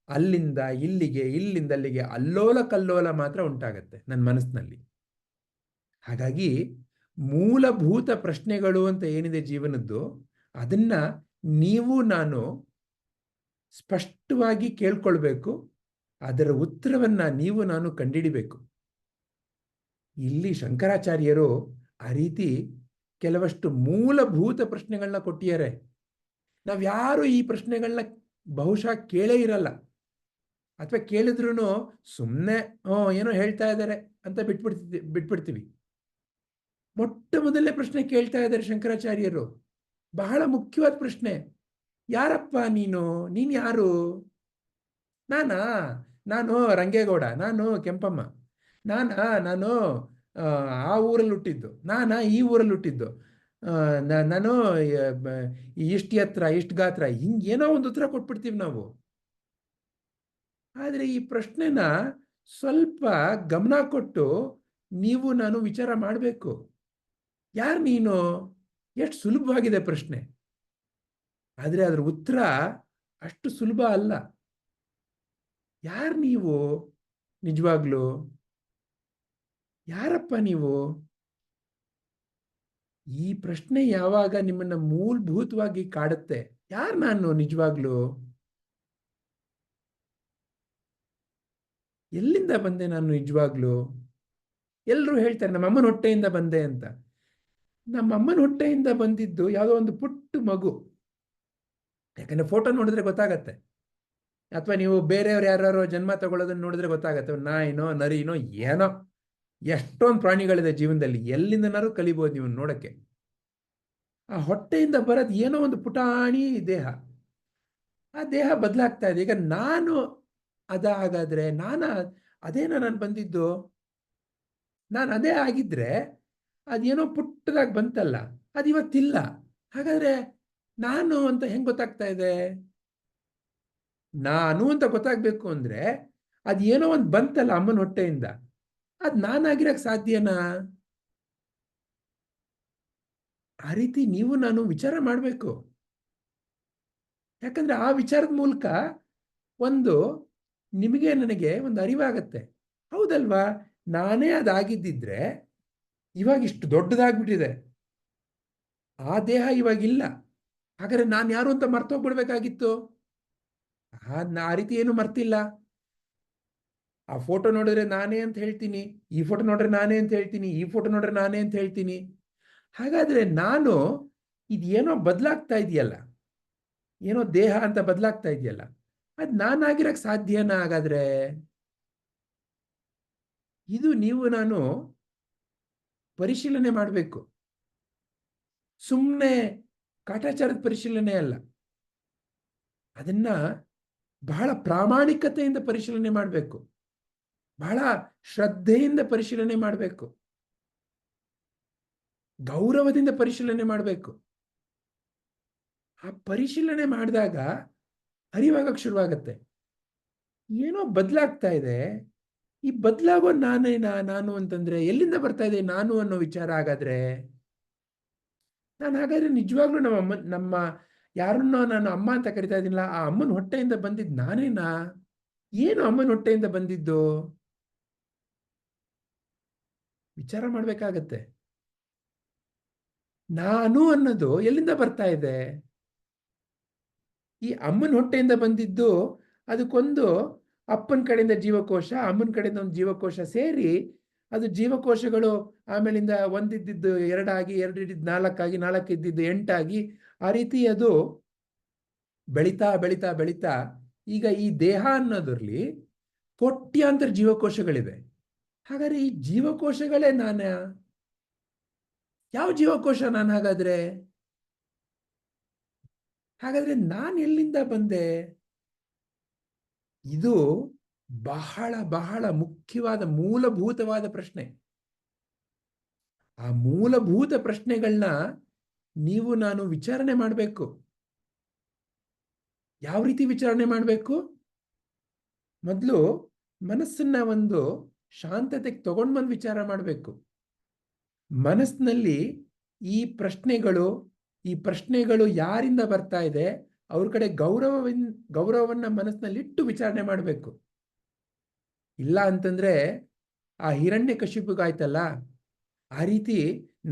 ಅಲ್ಲಿಂದ ಇಲ್ಲಿಗೆ, ಇಲ್ಲಿಂದ ಅಲ್ಲಿಗೆ ಅಲ್ಲೋಲ ಕಲ್ಲೋಲ ಮಾತ್ರ ಉಂಟಾಗತ್ತೆ ನನ್ನ ಮನಸ್ಸಿನಲ್ಲಿ. ಹಾಗಾಗಿ ಮೂಲಭೂತ ಪ್ರಶ್ನೆಗಳು ಅಂತ ಏನಿದೆ ಜೀವನದ್ದು, ಅದನ್ನ ನೀವು ನಾನು ಸ್ಪಷ್ಟವಾಗಿ ಕೇಳ್ಕೊಳ್ಬೇಕು, ಅದರ ಉತ್ತರವನ್ನ ನೀವು ನಾನು ಕಂಡುಹಿಡಿಬೇಕು. ಇಲ್ಲಿ ಶಂಕರಾಚಾರ್ಯರು ಆ ರೀತಿ ಕೆಲವಷ್ಟು ಮೂಲಭೂತ ಪ್ರಶ್ನೆಗಳನ್ನ ಕೊಟ್ಟಿದ್ದಾರೆ. ನಾವ್ಯಾರು ಈ ಪ್ರಶ್ನೆಗಳನ್ನ ಬಹುಶಃ ಕೇಳೇ ಇರಲ್ಲ, ಅಥವಾ ಕೇಳಿದ್ರು ಸುಮ್ಮನೆ ಏನೋ ಹೇಳ್ತಾ ಇದ್ದಾರೆ ಅಂತ ಬಿಟ್ಬಿಡ್ತೀವಿ. ಮೊಟ್ಟ ಮೊದಲನೇ ಪ್ರಶ್ನೆ ಕೇಳ್ತಾ ಇದ್ದಾರೆ ಶಂಕರಾಚಾರ್ಯರು, ಬಹಳ ಮುಖ್ಯವಾದ ಪ್ರಶ್ನೆ. ಯಾರಪ್ಪ ನೀನು ಯಾರು? ನಾನು ರಂಗೇಗೌಡ, ನಾನು ಕೆಂಪಮ್ಮ, ನಾನು ಆ ಊರಲ್ಲಿ ಹುಟ್ಟಿದ್ದು, ಈ ಊರಲ್ಲಿ ಹುಟ್ಟಿದ್ದು, ನಾನು ಇಷ್ಟು ಎತ್ತರ, ಇಷ್ಟು ಗಾತ್ರ, ಹಿಂಗೇನೋ ಒಂದು ಉತ್ತರ ಕೊಟ್ಬಿಡ್ತೀವಿ ನಾವು. ಆದರೆ ಈ ಪ್ರಶ್ನೆನ ಸ್ವಲ್ಪ ಗಮನ ಕೊಟ್ಟು ನೀವು ನಾನು ವಿಚಾರ ಮಾಡಬೇಕು. ಯಾರು ನೀನು? ಎಷ್ಟು ಸುಲಭವಾಗಿದೆ ಪ್ರಶ್ನೆ, ಆದರೆ ಅದರ ಉತ್ತರ ಅಷ್ಟು ಸುಲಭ ಅಲ್ಲ. ಯಾರು ನೀವು ನಿಜವಾಗ್ಲೂ? ಯಾರಪ್ಪ ನೀವು? ಈ ಪ್ರಶ್ನೆ ಯಾವಾಗ ನಿಮ್ಮನ್ನ ಮೂಲಭೂತವಾಗಿ ಕಾಡುತ್ತೆ, ಯಾರು ನಾನು ನಿಜವಾಗ್ಲೂ? ಎಲ್ಲಿಂದ ಬಂದೆ ನಾನು ನಿಜವಾಗ್ಲೂ? ಎಲ್ಲರೂ ಹೇಳ್ತಾರೆ ನಮ್ಮ ಅಮ್ಮನ ಹೊಟ್ಟೆಯಿಂದ ಬಂದೆ ಅಂತ. ನಮ್ಮ ಅಮ್ಮನ ಹೊಟ್ಟೆಯಿಂದ ಬಂದಿದ್ದು ಯಾವುದೋ ಒಂದು ಪುಟ್ಟ ಮಗು. ಯಾಕಂದ್ರೆ ಫೋಟೋ ನೋಡಿದ್ರೆ ಗೊತ್ತಾಗತ್ತೆ, ಅಥವಾ ನೀವು ಬೇರೆಯವ್ರು ಯಾರು ಜನ್ಮ ತಗೊಳ್ಳೋದನ್ನ ನೋಡಿದ್ರೆ ಗೊತ್ತಾಗತ್ತೆ. ನಾಯಿನೋ ನರಿನೋ ಏನೋ, ಎಷ್ಟೊಂದು ಪ್ರಾಣಿಗಳಿದೆ ಜೀವನದಲ್ಲಿ, ಎಲ್ಲಿಂದನಾರು ಕಲಿಬೋದು ನೀವು ನೋಡಕ್ಕೆ. ಆ ಹೊಟ್ಟೆಯಿಂದ ಬರೋದು ಏನೋ ಒಂದು ಪುಟಾಣಿ ದೇಹ. ಆ ದೇಹ ಬದಲಾಗ್ತಾ ಇದೆ. ಈಗ ನಾನು ಹಾಗಾದ್ರೆ ಅದೇನೋ ನಾನು ಬಂದಿದ್ದು. ನಾನು ಅದೇ ಆಗಿದ್ರೆ ಅದೇನೋ ಪುಟ್ಟದಾಗಿ ಬಂತಲ್ಲ, ಅದು ಇವತ್ತಿಲ್ಲ. ಹಾಗಾದ್ರೆ ನಾನು ಅಂತ ಹೆಂಗ್ ಗೊತ್ತಾಗ್ತಾ ಇದೆ? ನಾನು ಅಂತ ಗೊತ್ತಾಗ್ಬೇಕು ಅಂದ್ರೆ ಅದೇನೋ ಒಂದು ಬಂತಲ್ಲ ಅಮ್ಮನ ಹೊಟ್ಟೆಯಿಂದ, ಅದು ನಾನಾಗಿರಕ್ ಸಾಧ್ಯನಾ? ಆ ರೀತಿ ನೀವು ನಾನು ವಿಚಾರ ಮಾಡಬೇಕು. ಯಾಕಂದ್ರೆ ಆ ವಿಚಾರದ ಮೂಲಕ ಒಂದು ನಿಮಗೆ ನನಗೆ ಒಂದು ಅರಿವಾಗತ್ತೆ. ಹೌದಲ್ವಾ? ನಾನೇ ಅದಾಗಿದ್ದಿದ್ರೆ ಇವಾಗ ಇಷ್ಟು ದೊಡ್ಡದಾಗ್ಬಿಟ್ಟಿದೆ, ಆ ದೇಹ ಇವಾಗಿಲ್ಲ. ಹಾಗಾದ್ರೆ ನಾನು ಯಾರು ಅಂತ ಮರ್ತೋಗ್ಬಿಡ್ಬೇಕಾಗಿತ್ತು. ಆ ರೀತಿ ಏನು ಮರ್ತಿಲ್ಲ. ಆ ಫೋಟೋ ನೋಡಿದ್ರೆ ನಾನೇ ಅಂತ ಹೇಳ್ತೀನಿ, ಈ ಫೋಟೋ ನೋಡ್ರೆ ನಾನೇ ಅಂತ ಹೇಳ್ತೀನಿ, ಈ ಫೋಟೋ ನೋಡ್ರೆ ನಾನೇ ಅಂತ ಹೇಳ್ತೀನಿ. ಹಾಗಾದ್ರೆ ನಾನು ಇದೇನೋ ಬದಲಾಗ್ತಾ ಇದೆಯಲ್ಲ, ಏನೋ ದೇಹ ಅಂತ ಬದಲಾಗ್ತಾ ಇದೆಯಲ್ಲ, ಅದು ನಾನಾಗಿರಕ್ ಸಾಧ್ಯನಾ? ಹಾಗಾದ್ರೆ ಇದು ನೀವು ನಾನು ಪರಿಶೀಲನೆ ಮಾಡಬೇಕು. ಸುಮ್ಮನೆ ಕಾಟಾಚಾರದ ಪರಿಶೀಲನೆ ಅಲ್ಲ, ಅದನ್ನ ಬಹಳ ಪ್ರಾಮಾಣಿಕತೆಯಿಂದ ಪರಿಶೀಲನೆ ಮಾಡಬೇಕು, ಬಹಳ ಶ್ರದ್ಧೆಯಿಂದ ಪರಿಶೀಲನೆ ಮಾಡಬೇಕು, ಗೌರವದಿಂದ ಪರಿಶೀಲನೆ ಮಾಡಬೇಕು. ಆ ಪರಿಶೀಲನೆ ಮಾಡಿದಾಗ ಅರಿವಾಗಕ್ಕೆ ಶುರುವಾಗತ್ತೆ. ಏನೋ ಬದಲಾಗ್ತಾ ಇದೆ. ಈ ಬದಲಾಗೋ ನಾನು ಅಂತಂದ್ರೆ ಎಲ್ಲಿಂದ ಬರ್ತಾ ಇದೆ ನಾನು ಅನ್ನೋ ವಿಚಾರ? ಹಾಗಾದ್ರೆ ನಾನು ಹಾಗಾದ್ರೆ ನಿಜವಾಗ್ಲೂ ನಮ್ಮ ಯಾರನ್ನೋ ನಾನು ಅಮ್ಮ ಅಂತ ಕರಿತಾ ಇದ್ದೀನಿಲ್ಲ, ಆ ಅಮ್ಮನ ಹೊಟ್ಟೆಯಿಂದ ಬಂದಿದ್ದು ನಾನೇನಾ? ಏನು ಅಮ್ಮನ ಹೊಟ್ಟೆಯಿಂದ ಬಂದಿದ್ದು? ವಿಚಾರ ಮಾಡ್ಬೇಕಾಗತ್ತೆ. ನಾನು ಅನ್ನೋದು ಎಲ್ಲಿಂದ ಬರ್ತಾ ಇದೆ? ಈ ಅಮ್ಮನ ಹೊಟ್ಟೆಯಿಂದ ಬಂದಿದ್ದು, ಅದಕ್ಕೊಂದು ಅಪ್ಪನ ಕಡೆಯಿಂದ ಜೀವಕೋಶ, ಅಮ್ಮನ ಕಡೆಯಿಂದ ಒಂದು ಜೀವಕೋಶ ಸೇರಿ, ಅದು ಜೀವಕೋಶಗಳು ಆಮೇಲಿಂದ ಒಂದಿದ್ದು 2 ಆಗಿ, 2 ಇದ್ದಿದ್ದು 4 ಆಗಿ, 4 ಇದ್ದಿದ್ದು 8 ಆಗಿ, ಆ ರೀತಿ ಅದು ಬೆಳೀತಾ ಬೆಳೀತಾ ಬೆಳೀತಾ ಈಗ ಈ ದೇಹ ಅನ್ನೋದ್ರಲ್ಲಿ ಕೋಟ್ಯಾಂತರ ಜೀವಕೋಶಗಳಿವೆ. ಹಾಗಾದ್ರೆ ಈ ಜೀವಕೋಶಗಳೇ ನಾನ? ಯಾವ ಜೀವಕೋಶ ನಾನು ಹಾಗಾದ್ರೆ? ಹಾಗಾದ್ರೆ ನಾನು ಎಲ್ಲಿಂದ ಬಂದೆ? ಇದು ಬಹಳ ಬಹಳ ಮುಖ್ಯವಾದ ಮೂಲಭೂತವಾದ ಪ್ರಶ್ನೆ. ಆ ಮೂಲಭೂತ ಪ್ರಶ್ನೆಗಳನ್ನ ನೀವು ನಾನು ವಿಚಾರಣೆ ಮಾಡಬೇಕು. ಯಾವ ರೀತಿ ವಿಚಾರಣೆ ಮಾಡಬೇಕು? ಮೊದಲು ಮನಸ್ಸನ್ನ ಒಂದು ಶಾಂತತೆಗೆ ತಗೊಂಡ್ಬಂದು ವಿಚಾರ ಮಾಡಬೇಕು. ಮನಸ್ಸಿನಲ್ಲಿ ಈ ಪ್ರಶ್ನೆಗಳು ಯಾರಿಂದ ಬರ್ತಾ ಇದೆ, ಅವ್ರ ಕಡೆ ಗೌರವವನ್ನ ಮನಸ್ಸಿನಲ್ಲಿ ಇಟ್ಟು ವಿಚಾರಣೆ ಮಾಡಬೇಕು. ಇಲ್ಲ ಅಂತಂದ್ರೆ ಆ ಹಿರಣ್ಯಕಶಿಪುಗಾಯ್ತಲ್ಲ, ಆ ರೀತಿ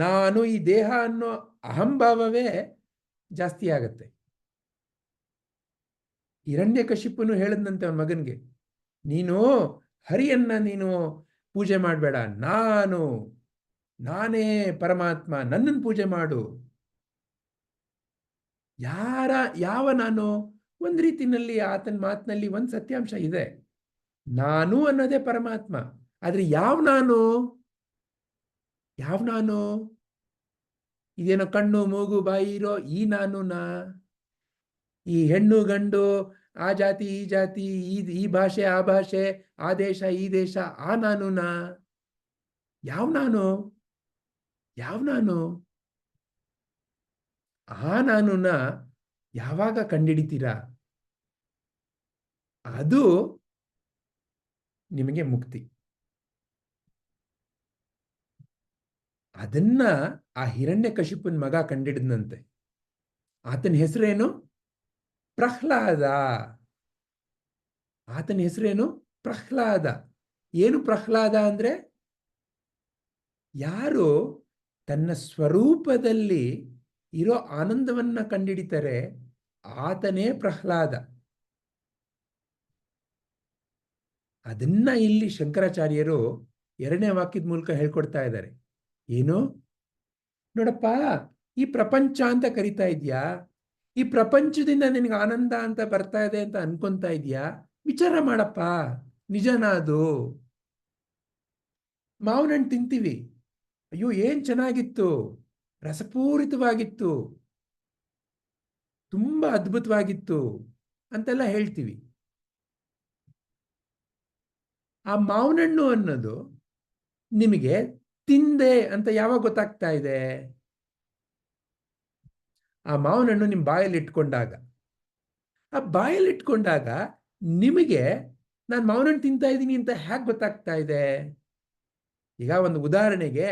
ನಾನು ಈ ದೇಹ ಅನ್ನೋ ಅಹಂಭಾವವೇ ಜಾಸ್ತಿ ಆಗತ್ತೆ. ಹಿರಣ್ಯಕಶಿಪುನು ಹೇಳಿದ್ನಂತೆ ಅವನ ಮಗನ್ಗೆ, ನೀನು ಹರಿಯನ್ನ ನೀನು ಪೂಜೆ ಮಾಡಬೇಡ, ನಾನೇ ಪರಮಾತ್ಮ, ನನ್ನನ್ನು ಪೂಜೆ ಮಾಡು. ಯಾವ ನಾನು? ಒಂದು ರೀತಿನಲ್ಲಿ ಆತನ ಮಾತಿನಲ್ಲಿ ಒಂದು ಸತ್ಯಾಂಶ ಇದೆ. ನಾನು ಅನ್ನೋದೇ ಪರಮಾತ್ಮ. ಆದ್ರೆ ಯಾವ ನಾನು? ಇದೇನೋ ಕಣ್ಣು ಮೂಗು ಬಾಯಿ ಇರೋ ಈ ಈ ಹೆಣ್ಣು ಗಂಡು, ಆ ಜಾತಿ ಈ ಜಾತಿ, ಈ ಭಾಷೆ ಆ ಭಾಷೆ, ಆ ದೇಶ ಈ ದೇಶ, ಆ ಯಾವ ನಾನು? ಆ ನಾನುನ ಯಾವಾಗ ಕಂಡಿಡಿತೀರಾ? ಅದು ನಿಮಗೆ ಮುಕ್ತಿ. ಅದನ್ನ ಆ ಹಿರಣ್ಯಕಶಿಪುನ ಮಗ ಕಂಡಿಡಿದ್ನಂತೆ. ಆತನ ಹೆಸರೇನು? ಪ್ರಹ್ಲಾದ. ಆತನ ಹೆಸರೇನು? ಪ್ರಹ್ಲಾದ. ಏನು ಪ್ರಹ್ಲಾದ ಅಂದ್ರೆ? ಯಾರು ತನ್ನ ಸ್ವರೂಪದಲ್ಲಿ ಇರೋ ಆನಂದವನ್ನ ಕಂಡಿಡಿತಾರೆ ಆತನೇ ಪ್ರಹ್ಲಾದ. ಅದನ್ನ ಇಲ್ಲಿ ಶಂಕರಾಚಾರ್ಯರು 2ನೇ ವಾಕ್ಯದ ಮೂಲಕ ಹೇಳ್ಕೊಡ್ತಾ ಇದ್ದಾರೆ. ಏನು? ನೋಡಪ್ಪ, ಈ ಪ್ರಪಂಚ ಅಂತ ಕರಿತಾ ಇದ್ಯಾ, ಈ ಪ್ರಪಂಚದಿಂದ ನಿನಗೆ ಆನಂದ ಅಂತ ಬರ್ತಾ ಇದೆ ಅಂತ ಅನ್ಕೊಂತಾ ಇದ್ಯಾ? ವಿಚಾರ ಮಾಡಪ್ಪ, ನಿಜನಾ ಅದು? ಮಾವಿನ ಹಣ್ಣು ತಿಂತೀವಿ, ಅಯ್ಯೋ ಏನ್ ಚೆನ್ನಾಗಿತ್ತು, ರಸಪೂರಿತವಾಗಿತ್ತು, ತುಂಬಾ ಅದ್ಭುತವಾಗಿತ್ತು ಅಂತೆಲ್ಲ ಹೇಳ್ತೀವಿ. ಆ ಮಾವಿನ ಹಣ್ಣು ಅನ್ನೋದು ನಿಮಗೆ ತಿಂದೆ ಅಂತ ಯಾವಾಗ ಗೊತ್ತಾಗ್ತಾ ಇದೆ? ಆ ಮಾವಿನ ಹಣ್ಣು ನಿಮ್ಮ ಬಾಯಲ್ಲಿ ಇಟ್ಕೊಂಡಾಗ. ಆ ಬಾಯಲ್ಲಿ ಇಟ್ಕೊಂಡಾಗ ನಿಮಗೆ ನಾನು ಮಾವಿನ ಹಣ್ಣು ತಿಂತಾ ಇದ್ದೀನಿ ಅಂತ ಹೇಗೆ ಗೊತ್ತಾಗ್ತಾ ಇದೆ? ಈಗ ಒಂದು ಉದಾಹರಣೆಗೆ,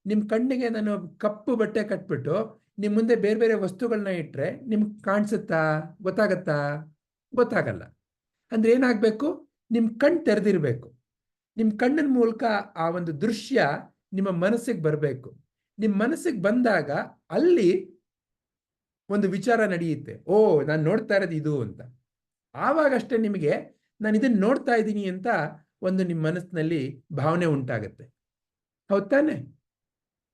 ನಿಮ್ಮ ಕಣ್ಣಿಗೆ ನಾನು ಕಪ್ಪು ಬಟ್ಟೆ ಕಟ್ಬಿಟ್ಟು ನಿಮ್ಮ ಮುಂದೆ ಬೇರೆ ಬೇರೆ ವಸ್ತುಗಳನ್ನ ಇಟ್ಟರೆ ನಿಮ್ಗೆ ಕಾಣಿಸುತ್ತಾ? ಗೊತ್ತಾಗತ್ತಾ? ಗೊತ್ತಾಗಲ್ಲ. ಅಂದ್ರೆ ಏನಾಗಬೇಕು? ನಿಮ್ಮ ಕಣ್ಣು ತೆರೆದಿರಬೇಕು. ನಿಮ್ಮ ಕಣ್ಣಿನ ಮೂಲಕ ಆ ಒಂದು ದೃಶ್ಯ ನಿಮ್ಮ ಮನಸ್ಸಿಗೆ ಬರಬೇಕು. ನಿಮ್ಮ ಮನಸ್ಸಿಗೆ ಬಂದಾಗ ಅಲ್ಲಿ ಒಂದು ವಿಚಾರ ನಡೆಯುತ್ತೆ. ಓ, ನಾನು ನೋಡ್ತಾ ಇರೋದು ಇದು ಅಂತ. ಆವಾಗಷ್ಟೇ ನಿಮಗೆ ನಾನು ಇದನ್ನು ನೋಡ್ತಾ ಇದ್ದೀನಿ ಅಂತ ಒಂದು ನಿಮ್ಮ ಮನಸ್ಸಿನಲ್ಲಿ ಭಾವನೆ ಉಂಟಾಗತ್ತೆ. ಹೌದು ತಾನೆ?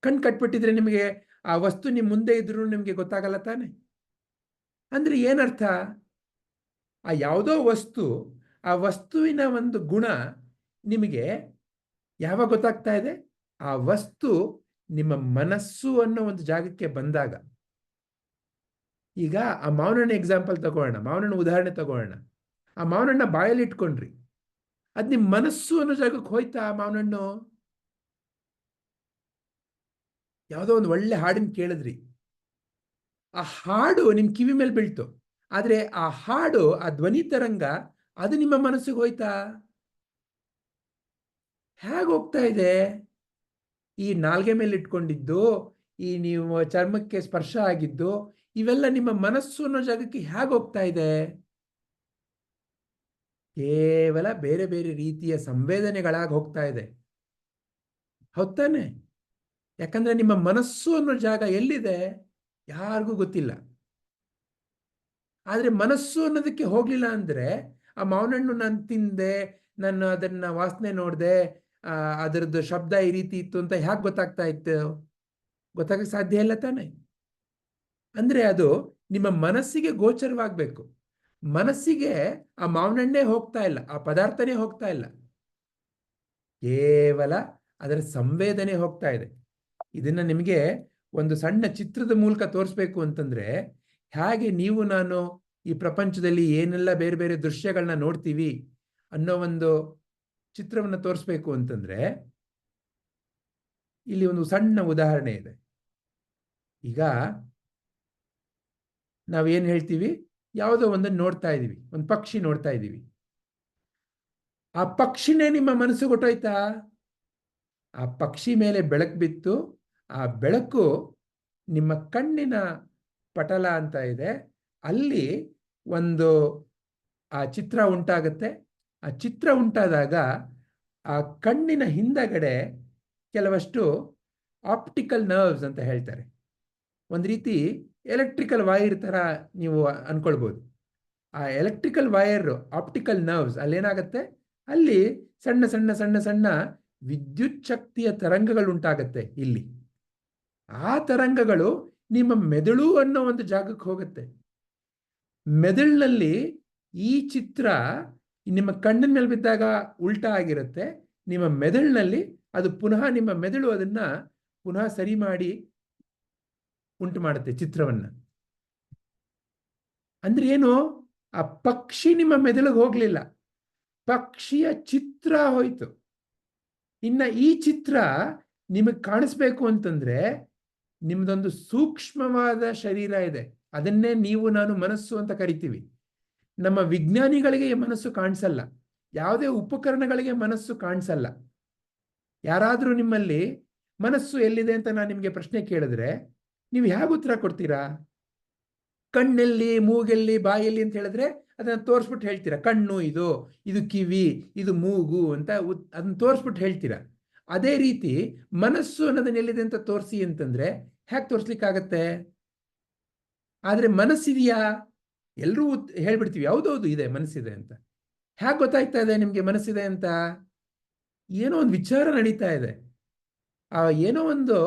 ಕಣ್ಣು ಕಟ್ಬಿಟ್ಟಿದ್ರೆ ನಿಮಗೆ ಆ ವಸ್ತು ನಿಮ್ಮ ಮುಂದೆ ಇದ್ರೂ ನಿಮಗೆ ಗೊತ್ತಾಗಲ್ಲ ತಾನೆ? ಅಂದ್ರೆ ಏನರ್ಥ? ಆ ಯಾವುದೋ ವಸ್ತು, ಆ ವಸ್ತುವಿನ ಒಂದು ಗುಣ ನಿಮಗೆ ಯಾವಾಗ ಗೊತ್ತಾಗ್ತಾ ಇದೆ? ಆ ವಸ್ತು ನಿಮ್ಮ ಮನಸ್ಸು ಅನ್ನೋ ಒಂದು ಜಾಗಕ್ಕೆ ಬಂದಾಗ. ಈಗ ಆ ಮಾವಿನ ಎಕ್ಸಾಂಪಲ್ ತಗೋಣ, ಮಾವಿನ ಉದಾಹರಣೆ ತಗೋಣ. ಆ ಮಾವಿನ ಬಾಯಲ್ಲಿ ಇಟ್ಕೊಂಡ್ರಿ, ಅದ್ ನಿಮ್ಮ ಮನಸ್ಸು ಅನ್ನೋ ಜಾಗಕ್ಕೆ ಹೋಯ್ತಾ? ಆ ಮಾವಿನ ಯಾವುದೋ ಒಂದು ಒಳ್ಳೆ ಹಾಡಿನ ಕೇಳಿದ್ರಿ, ಆ ಹಾಡು ನಿಮ್ ಕಿವಿ ಮೇಲೆ ಬೀಳ್ತು, ಆದ್ರೆ ಆ ಹಾಡು, ಆ ಧ್ವನಿ ತರಂಗ ಅದು ನಿಮ್ಮ ಮನಸ್ಸಿಗೆ ಹೋಯ್ತಾ? ಹೇಗೆ ಹೋಗ್ತಾ ಇದೆ? ಈ ನಾಲ್ಗೆ ಮೇಲೆ ಇಟ್ಕೊಂಡಿದ್ದು, ಈ ನೀವು ಚರ್ಮಕ್ಕೆ ಸ್ಪರ್ಶ ಆಗಿದ್ದು, ಇವೆಲ್ಲ ನಿಮ್ಮ ಮನಸ್ಸು ಅನ್ನೋ ಜಾಗಕ್ಕೆ ಹೇಗೆ ಹೋಗ್ತಾ ಇದೆ? ಕೇವಲ ಬೇರೆ ಬೇರೆ ರೀತಿಯ ಸಂವೇದನೆಗಳಾಗಿ ಹೋಗ್ತಾ ಇದೆ. ಹೌದಾನೆ? ಯಾಕಂದ್ರೆ ನಿಮ್ಮ ಮನಸ್ಸು ಅನ್ನೋ ಜಾಗ ಎಲ್ಲಿದೆ ಯಾರಿಗೂ ಗೊತ್ತಿಲ್ಲ. ಆದ್ರೆ ಮನಸ್ಸು ಅನ್ನೋದಕ್ಕೆ ಹೋಗ್ಲಿಲ್ಲ ಅಂದ್ರೆ ಆ ಮಾವಿನ ಹಣ್ಣು ನಾನು ತಿಂದೆ, ನಾನು ಅದನ್ನ ವಾಸನೆ ನೋಡಿದೆ, ಅದರದ್ದು ಶಬ್ದ ಈ ರೀತಿ ಇತ್ತು ಅಂತ ಹೇಗೆ ಗೊತ್ತಾಗ್ತಾ ಇತ್ತು? ಗೊತ್ತಾಗಕ್ಕೆ ಸಾಧ್ಯ ಇಲ್ಲ ತಾನೆ? ಅಂದ್ರೆ ಅದು ನಿಮ್ಮ ಮನಸ್ಸಿಗೆ ಗೋಚರವಾಗಬೇಕು. ಮನಸ್ಸಿಗೆ ಆ ಮಾವಿನ ಹಣ್ಣೇ ಹೋಗ್ತಾ ಇಲ್ಲ, ಆ ಪದಾರ್ಥನೇ ಹೋಗ್ತಾ ಇಲ್ಲ, ಕೇವಲ ಅದರ ಸಂವೇದನೆ ಹೋಗ್ತಾ ಇದೆ. ಇದನ್ನ ನಿಮಗೆ ಒಂದು ಸಣ್ಣ ಚಿತ್ರದ ಮೂಲಕ ತೋರಿಸ್ಬೇಕು ಅಂತಂದ್ರೆ, ಹೇಗೆ ನೀವು ನಾನು ಈ ಪ್ರಪಂಚದಲ್ಲಿ ಏನೆಲ್ಲ ಬೇರೆ ಬೇರೆ ದೃಶ್ಯಗಳನ್ನ ನೋಡ್ತೀವಿ ಅನ್ನೋ ಒಂದು ಚಿತ್ರವನ್ನು ತೋರಿಸ್ಬೇಕು ಅಂತಂದ್ರೆ, ಇಲ್ಲಿ ಒಂದು ಸಣ್ಣ ಉದಾಹರಣೆ ಇದೆ. ಈಗ ನಾವೇನ್ ಹೇಳ್ತೀವಿ, ಯಾವುದೋ ಒಂದನ್ನು ನೋಡ್ತಾ ಇದೀವಿ, ಒಂದು ಪಕ್ಷಿ ನೋಡ್ತಾ ಇದೀವಿ. ಆ ಪಕ್ಷಿನೇ ನಿಮ್ಮ ಮನಸ್ಸು ಗೊಟ್ಟೋಯ್ತಾ? ಆ ಪಕ್ಷಿ ಮೇಲೆ ಬೆಳಕು ಬಿತ್ತು, ಆ ಬೆಳಕು ನಿಮ್ಮ ಕಣ್ಣಿನ ಪಟಲ ಅಂತ ಇದೆ, ಅಲ್ಲಿ ಒಂದು ಆ ಚಿತ್ರ ಉಂಟಾಗುತ್ತೆ. ಆ ಚಿತ್ರ ಉಂಟಾದಾಗ ಆ ಕಣ್ಣಿನ ಹಿಂದಗಡೆ ಕೆಲವಷ್ಟು ಆಪ್ಟಿಕಲ್ ನರ್ವ್ಸ್ ಅಂತ ಹೇಳ್ತಾರೆ, ಒಂದು ರೀತಿ ಎಲೆಕ್ಟ್ರಿಕಲ್ ವೈರ್ ತರ ನೀವು ಅನ್ಕೊಳ್ಬೋದು. ಆ ಎಲೆಕ್ಟ್ರಿಕಲ್ ವೈರ್, ಆಪ್ಟಿಕಲ್ ನರ್ವ್ಸ್ ಅಲ್ಲೇನಾಗತ್ತೆ, ಅಲ್ಲಿ ಸಣ್ಣ ಸಣ್ಣ ಸಣ್ಣ ಸಣ್ಣ ವಿದ್ಯುತ್ ಶಕ್ತಿಯ ತರಂಗಗಳು ಉಂಟಾಗತ್ತೆ. ಇಲ್ಲಿ ಆ ತರಂಗಗಳು ನಿಮ್ಮ ಮೆದುಳು ಅನ್ನೋ ಒಂದು ಜಾಗಕ್ಕೆ ಹೋಗುತ್ತೆ. ಮೆದುಳಿನಲ್ಲಿ ಈ ಚಿತ್ರ ನಿಮ್ಮ ಕಣ್ಣಿನ ಮೇಲೆ ಬಿದ್ದಾಗ ಉಲ್ಟಾ ಆಗಿರುತ್ತೆ. ನಿಮ್ಮ ಮೆದುಳಿನಲ್ಲಿ ಅದು ಪುನಃ, ನಿಮ್ಮ ಮೆದುಳು ಅದನ್ನ ಪುನಃ ಸರಿ ಮಾಡಿ ಉಂಟು ಮಾಡುತ್ತೆ ಚಿತ್ರವನ್ನ. ಅಂದ್ರೆ ಏನು? ಆ ಪಕ್ಷಿ ನಿಮ್ಮ ಮೆದುಳಿಗೆ ಹೋಗ್ಲಿಲ್ಲ, ಪಕ್ಷಿಯ ಚಿತ್ರ ಹೋಯ್ತು. ಇನ್ನ ಈ ಚಿತ್ರ ನಿಮಗೆ ಕಾಣಿಸ್ಬೇಕು ಅಂತಂದ್ರೆ ನಿಮ್ದೊಂದು ಸೂಕ್ಷ್ಮವಾದ ಶರೀರ ಇದೆ, ಅದನ್ನೇ ನೀವು ನಾನು ಮನಸ್ಸು ಅಂತ ಕರಿತೀವಿ. ನಮ್ಮ ವಿಜ್ಞಾನಿಗಳಿಗೆ ಈ ಮನಸ್ಸು ಕಾಣಿಸಲ್ಲ. ಯಾವುದೇ ಉಪಕರಣಗಳಿಗೆ ಮನಸ್ಸು ಕಾಣಿಸಲ್ಲ. ಯಾರಾದರೂ ನಿಮ್ಮಲ್ಲಿ ಮನಸ್ಸು ಎಲ್ಲಿದೆ ಅಂತ ನಾನು ನಿಮಗೆ ಪ್ರಶ್ನೆ ಕೇಳಿದ್ರೆ ನೀವು ಹೇಗೆ ಉತ್ತರ ಕೊಡ್ತೀರಾ? ಕಣ್ಣೆಲ್ಲಿ, ಮೂಗೆಲ್ಲಿ, ಬಾಯಲ್ಲಿ ಅಂತ ಹೇಳಿದ್ರೆ ಅದನ್ನ ತೋರಿಸ್ಬಿಟ್ಟು ಹೇಳ್ತೀರಾ. ಕಣ್ಣು ಇದು, ಇದು ಕಿವಿ, ಇದು ಮೂಗು ಅಂತ ಅದನ್ನ ತೋರಿಸ್ಬಿಟ್ಟು ಹೇಳ್ತೀರಾ. ಅದೇ ರೀತಿ ಮನಸ್ಸು ಅನ್ನೋದನ್ನ ಎಲ್ಲಿದೆ ಅಂತ ತೋರಿಸಿ ಅಂತಂದ್ರೆ ಹೇಗೆ ತೋರಿಸ್ಲಿಕ್ಕಾಗತ್ತೆ? ಆದ್ರೆ ಮನಸ್ಸಿದೆಯಾ? ಎಲ್ಲರೂ ಹೇಳ್ಬಿಡ್ತೀವಿ ಹೌದೌದು ಇದೆ, ಮನಸ್ಸಿದೆ ಅಂತ. ಹೇಗೆ ಗೊತ್ತಾಗ್ತಾ ಇದೆ ನಿಮ್ಗೆ ಮನಸ್ಸಿದೆ ಅಂತ? ಏನೋ ಒಂದು ವಿಚಾರ ನಡೀತಾ ಇದೆ. ಆ ಏನೋ ಒಂದು